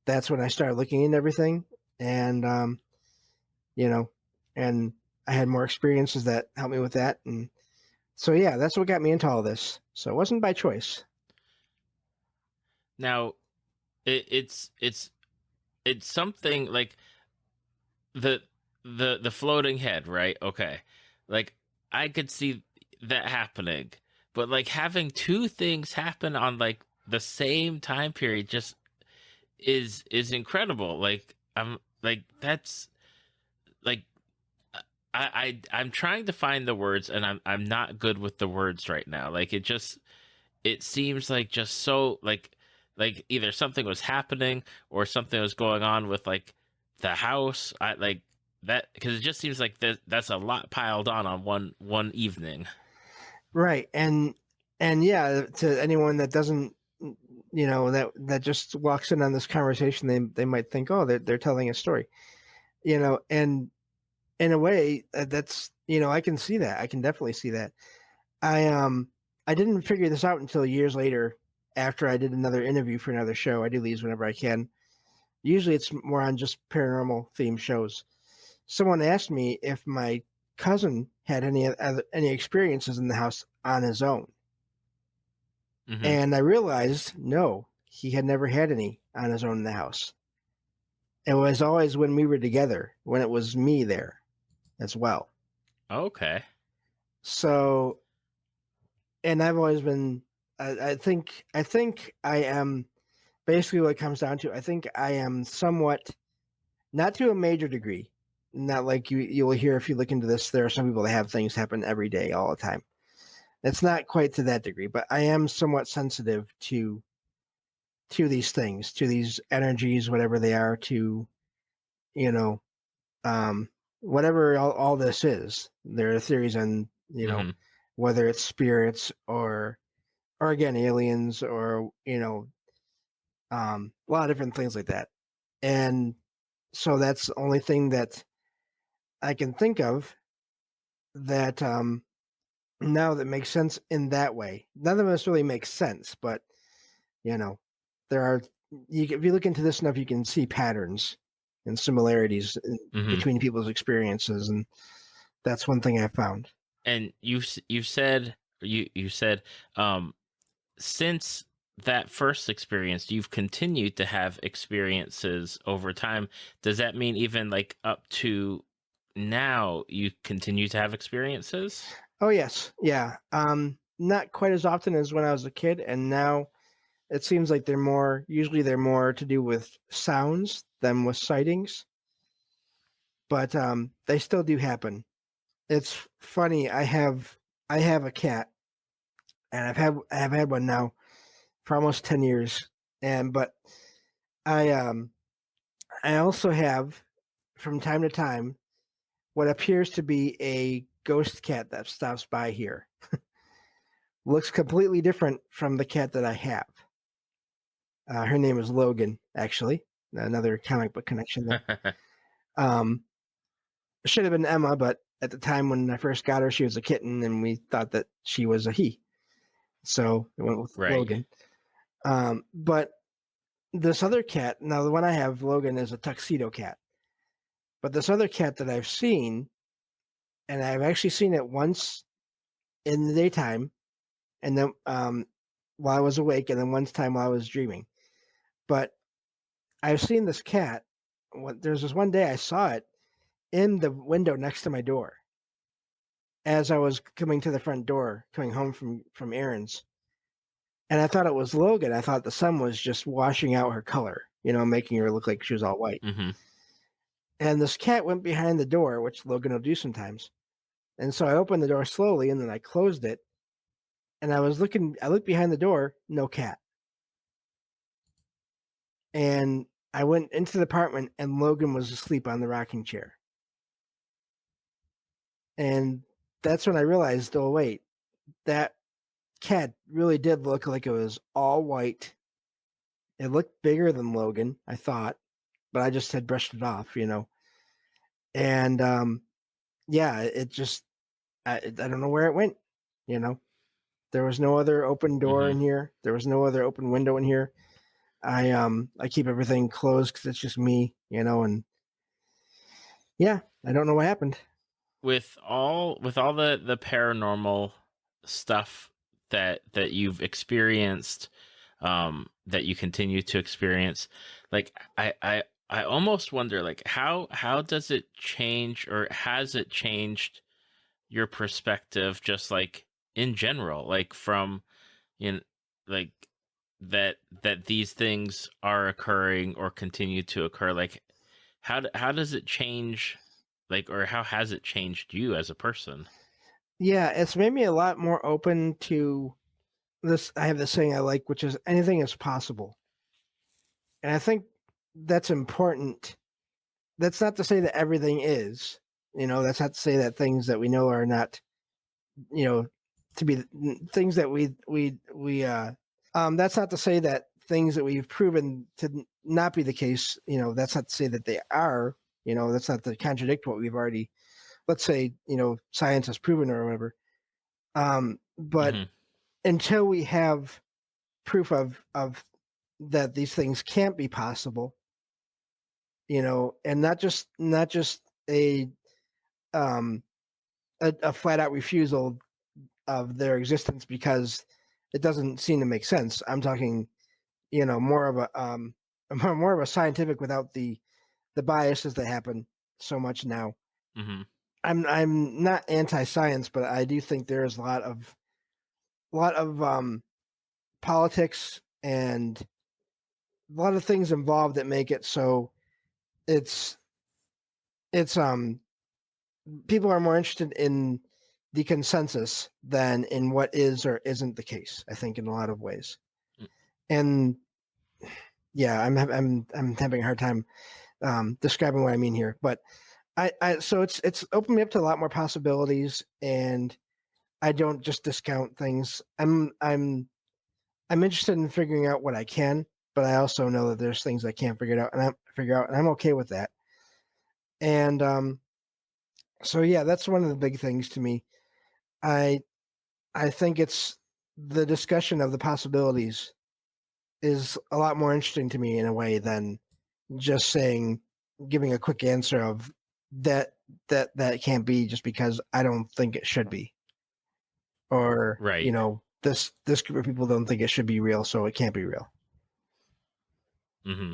that's when I started looking into everything, and and I had more experiences that helped me with that, and so yeah, that's what got me into all this. So it wasn't by choice. now it's something like the floating head, right? Okay. Like I could see that happening, but like having two things happen on like the same time period just is incredible. Like I'm like that's like I'm trying to find the words and I'm not good with the words right now. Like it seems like just so like either something was happening or something was going on with like the house. I like that because it just seems like that's a lot piled on one evening. Right. And yeah, to anyone that doesn't that just walks in on this conversation, they might think, oh, they're telling a story. And in a way, that's I can see that. I can definitely see that. I didn't figure this out until years later after I did another interview for another show. I do these whenever I can. Usually it's more on just paranormal themed shows. Someone asked me if my cousin had any experiences in the house on his own. Mm-hmm. And I realized, no, he had never had any on his own in the house. It was always when we were together, when it was me there as well. Okay. So, and I've always been, I think I am basically what it comes down to. I think I am somewhat, not to a major degree, not like you'll hear if you look into this, there are some people that have things happen every day, all the time. It's not quite to that degree, but I am somewhat sensitive to these things, to these energies, whatever they are, to you know, whatever all this is. There are theories on Mm-hmm. whether it's spirits or again aliens or a lot of different things like that. And so that's the only thing that I can think of that now that makes sense in that way. None of us really makes sense, but there are. If you look into this enough, you can see patterns and similarities Mm-hmm. between people's experiences, and that's one thing I found. And you said you said since that first experience, you've continued to have experiences over time. Does that mean even like up to now you continue to have experiences? Oh yes, yeah. Not quite as often as when I was a kid, and now it seems like they're more to do with sounds than with sightings, but they still do happen. It's funny. I have a cat, and I have had one now for almost 10 years, and but I I also have from time to time what appears to be a ghost cat that stops by here. Looks completely different from the cat that I have. Her name is Logan, actually. Another comic book connection there. Um, should have been Emma, but at the time when I first got her, she was a kitten, and we thought that she was a he. So I went with Right. Logan. But this other cat, now the one I have, Logan, is a tuxedo cat. But this other cat that I've seen, and I've actually seen it once in the daytime, and then while I was awake, and then one time while I was dreaming. But I've seen this cat. There's this one day I saw it in the window next to my door as I was coming to the front door, coming home from errands. And I thought it was Logan. I thought the sun was just washing out her color, making her look like she was all white. Mm-hmm. And this cat went behind the door, which Logan will do sometimes. And so I opened the door slowly, and then I closed it. And I looked behind the door, no cat. And I went into the apartment, and Logan was asleep on the rocking chair. And that's when I realized, oh, wait, that cat really did look like it was all white. It looked bigger than Logan, I thought, but I just had brushed it off, And yeah, it just, I don't know where it went, There was no other open door Mm-hmm. in here. There was no other open window in here. I keep everything closed because it's just me, and yeah, I don't know what happened. With all the paranormal stuff that you've experienced, that you continue to experience, like I almost wonder, like how does it change, or has it changed your perspective, just like in general, like from, you know, like that these things are occurring or continue to occur, like how does it change, like, or how has it changed you as a person? Yeah, it's made me a lot more open to this. I have this saying I like, which is anything is possible. And I think that's important. That's not to say that everything is, that's not to say that things that we know are not, you know, to be things that that's not to say that things that we've proven to not be the case, that's not to say that they are, that's not to contradict what we've already, let's say, science has proven or whatever. But Hmm. until we have proof of that these things can't be possible, and not just um a flat out refusal of their existence because it doesn't seem to make sense. I'm talking, more of a more of a scientific without the biases that happen so much now. Hmm. I'm not anti-science, but I do think there is a lot of politics and a lot of things involved that make it so it's it's people are more interested in the consensus than in what is or isn't the case. I think in a lot of ways, and yeah, I'm having a hard time describing what I mean here, but so it's opened me up to a lot more possibilities, and I don't just discount things. I'm interested in figuring out what I can, but I also know that there's things I can't figure out, and I'm okay with that. And so yeah, that's one of the big things to me. I I think it's the discussion of the possibilities is a lot more interesting to me in a way than just giving a quick answer of that that can't be just because I don't think it should be, or Right. this group of people don't think it should be real, so it can't be real. Mm-hmm.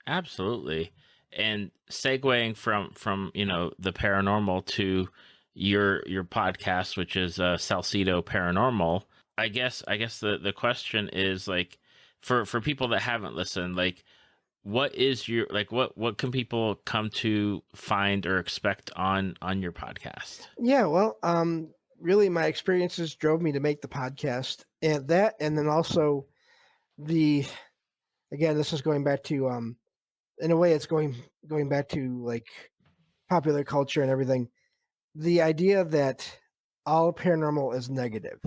Absolutely. And segueing from the paranormal to your podcast, which is Salsido Paranormal. I guess the question is, like, for people that haven't listened, like, what is your, like, what can people come to find or expect on your podcast? Yeah, well, really, my experiences drove me to make the podcast, and then also again, this is going back to in a way, it's going back to like popular culture and everything. The idea that all paranormal is negative,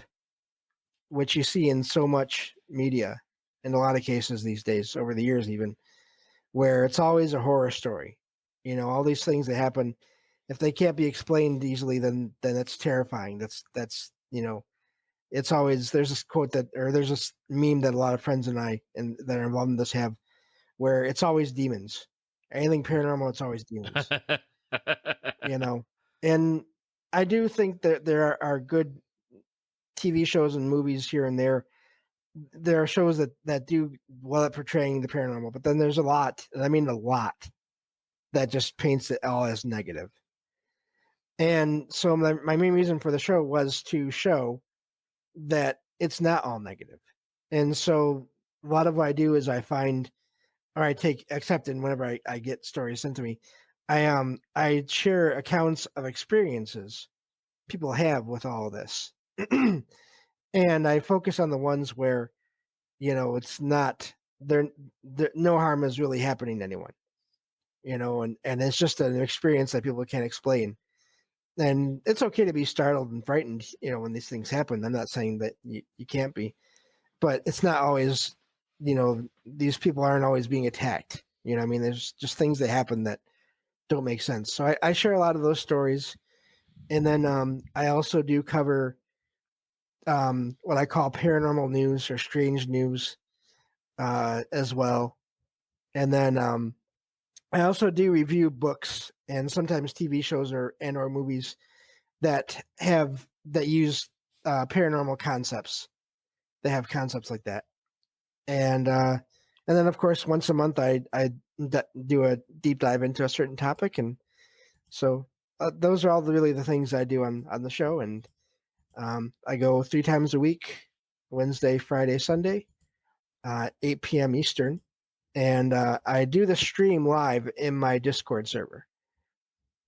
which you see in so much media, in a lot of cases these days, over the years even, where it's always a horror story. All these things that happen, if they can't be explained easily, then it's terrifying. That's it's always, there's this quote or there's this meme that a lot of friends and I and that are involved in this have, where it's always demons. Anything paranormal, it's always demons. And I do think that there are good TV shows and movies here and there. There are shows that do well at portraying the paranormal, but then there's a lot, and I mean a lot, that just paints it all as negative. And so my main reason for the show was to show that it's not all negative. And so a lot of what I do is I find, or I take accepted whenever I get stories sent to me. I share accounts of experiences people have with all of this. And I focus on the ones where, it's not there, no harm is really happening to anyone. And it's just an experience that people can't explain. And it's okay to be startled and frightened, when these things happen. I'm not saying that you can't be, but it's not always, these people aren't always being attacked. I mean, there's just things that happen that don't make sense. So I share a lot of those stories. And then I also do cover what I call paranormal news or strange news as well. And then I also do review books and sometimes TV shows or movies that use paranormal concepts. They have concepts like that. And then of course once a month I do a deep dive into a certain topic, and so those are all really the things I do on the show. And I go 3 times a week: Wednesday, Friday, Sunday, 8 p.m. Eastern, and I do the stream live in my Discord server,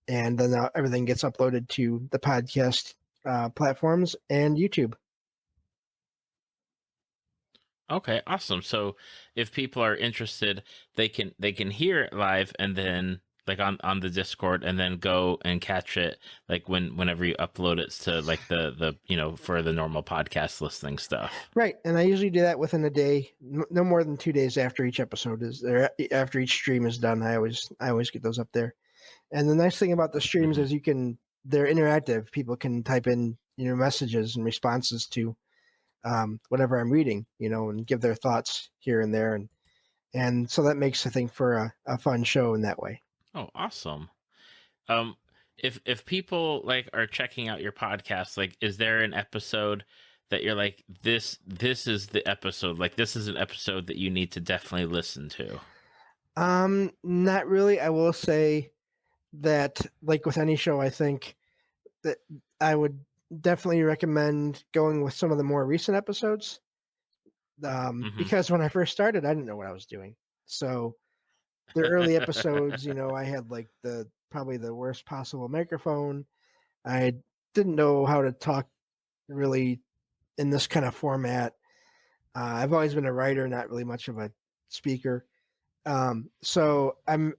and then everything gets uploaded to the podcast platforms and YouTube. Okay, awesome. So if people are interested, they can hear it live, and then, like, on the Discord, and then go and catch it, like, whenever you upload it to, like, the for the normal podcast listening stuff. Right, and I usually do that within a day, no more than 2 days after each episode is there. After each stream is done, I always get those up there. And the nice thing about the streams is they're interactive. People can type in messages and responses to whatever I'm reading, and give their thoughts here and there, and so that makes, I think, for a fun show in that way. Oh, awesome. If people, like, are checking out your podcast, like, is there an episode that you're like, this is the episode, like, this is an episode that you need to definitely listen to? Not really. I will say that, like with any show, I think that I would definitely recommend going with some of the more recent episodes. Because when I first started, I didn't know what I was doing. So the early episodes, I had like probably the worst possible microphone. I didn't know how to talk really in this kind of format. I've always been a writer, not really much of a speaker. So I'm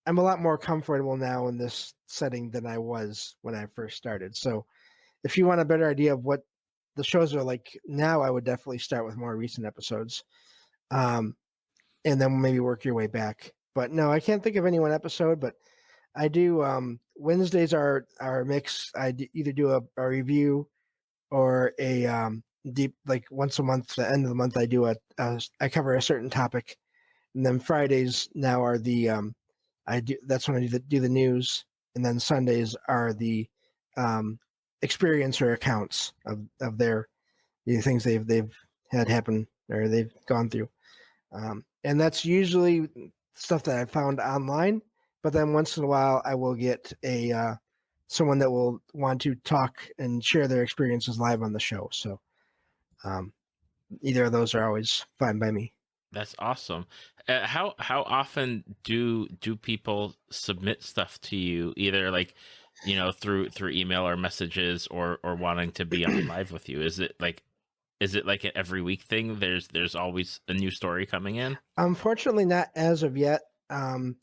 a lot more comfortable now in this setting than I was when I first started. So if you want a better idea of what the shows are like now, I would definitely start with more recent episodes. And then maybe work your way back. But no, I can't think of any one episode, but I do Wednesdays are mix. I either do a review or a deep, like once a month, the end of the month, I do I cover a certain topic. And then Fridays now are that's when I do the news, and then Sundays are the experience or accounts of their things they've had happen or they've gone through. And that's usually stuff that I found online. But then once in a while, I will get someone that will want to talk and share their experiences live on the show. So either of those are always fine by me. That's awesome. How often do people submit stuff to you, either like, through email or messages, or wanting to be on live with you? Is it like an every week thing? There's always a new story coming in? Unfortunately, not as of yet. I'm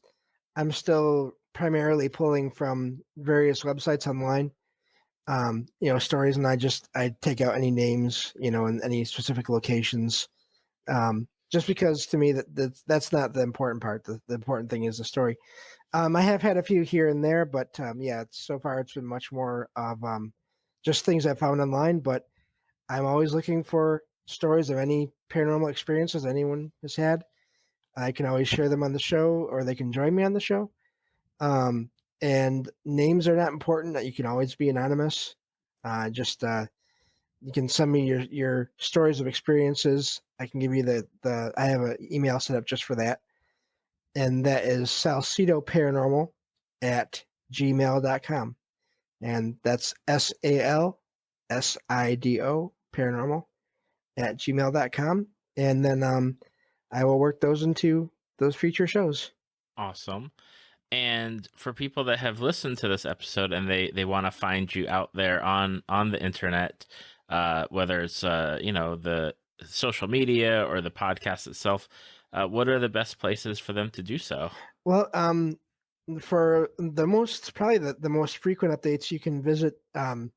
still primarily pulling from various websites online, stories, and I take out any names, and any specific locations, just because to me that's not the important part. The important thing is the story. I have had a few here and there, but so far it's been much more of just things I found online. But I'm always looking for stories of any paranormal experiences anyone has had. I can always share them on the show, or they can join me on the show. And names are not important. You can always be anonymous. You can send me your stories of experiences. I can give you I have an email set up just for that. And that is Salsido Paranormal at gmail.com. And that's SALSIDO Paranormal at gmail.com. And then I will work those into those future shows. Awesome. And for people that have listened to this episode and they want to find you out there on the internet, whether it's the social media or the podcast itself, what are the best places for them to do so? Well, for the most frequent updates, you can visit or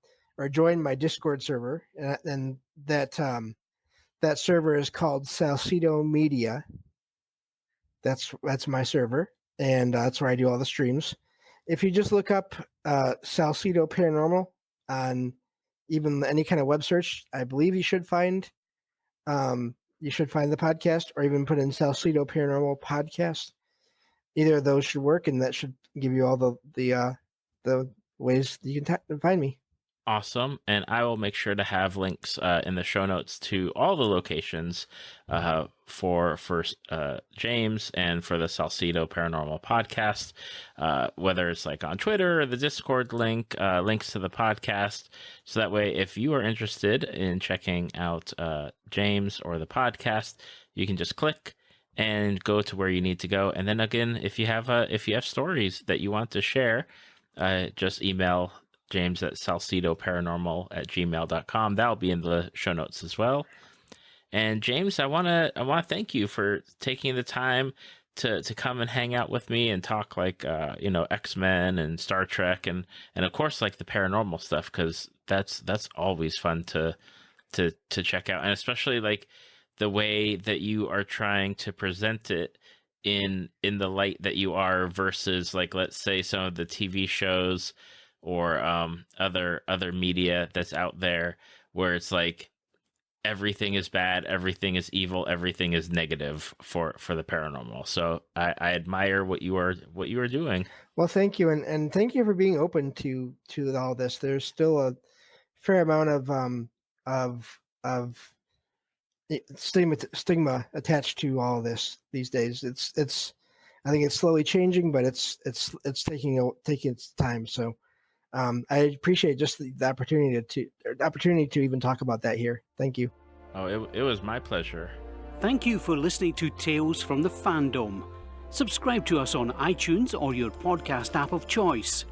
join my Discord server, and that server is called Salsido Media. That's my server, and that's where I do all the streams. If you just look up Salsido Paranormal on even any kind of web search, I believe you should find the podcast, or even put in Salsido Paranormal Podcast. Either of those should work, and that should give you all the ways you can find me. Awesome. And I will make sure to have links in the show notes to all the locations for James and for the Salsido Paranormal Podcast, whether it's like on Twitter or the Discord link, links to the podcast. So that way, if you are interested in checking out James or the podcast, you can just click and go to where you need to go. And then again, if you have stories that you want to share, just email James at salsidoparanormal@gmail.com. That'll be in the show notes as well. And James, I want to thank you for taking the time to come and hang out with me and talk like X-Men and Star Trek and of course like the paranormal stuff, because that's always fun to check out, and especially like the way that you are trying to present it in the light that you are, versus like, let's say, some of the TV shows or other media that's out there where it's like everything is bad, everything is evil, everything is negative for the paranormal. So I admire what you are doing. Well, thank you, and thank you for being open to all this. There's still a fair amount of stigma attached to all of this these days. I think it's slowly changing, but it's taking its time. So I appreciate just the opportunity to even talk about that here. Thank you. Oh, it was my pleasure. Thank you for listening to Tales from the Fandom. Subscribe to us on iTunes or your podcast app of choice.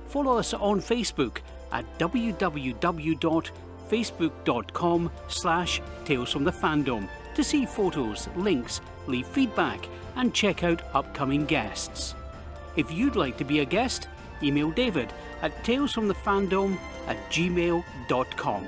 Follow us on Facebook at www.facebook.com/talesfromthefandom to see photos, links, leave feedback, and check out upcoming guests. If you'd like to be a guest, email David at talesfromthefandom@gmail.com.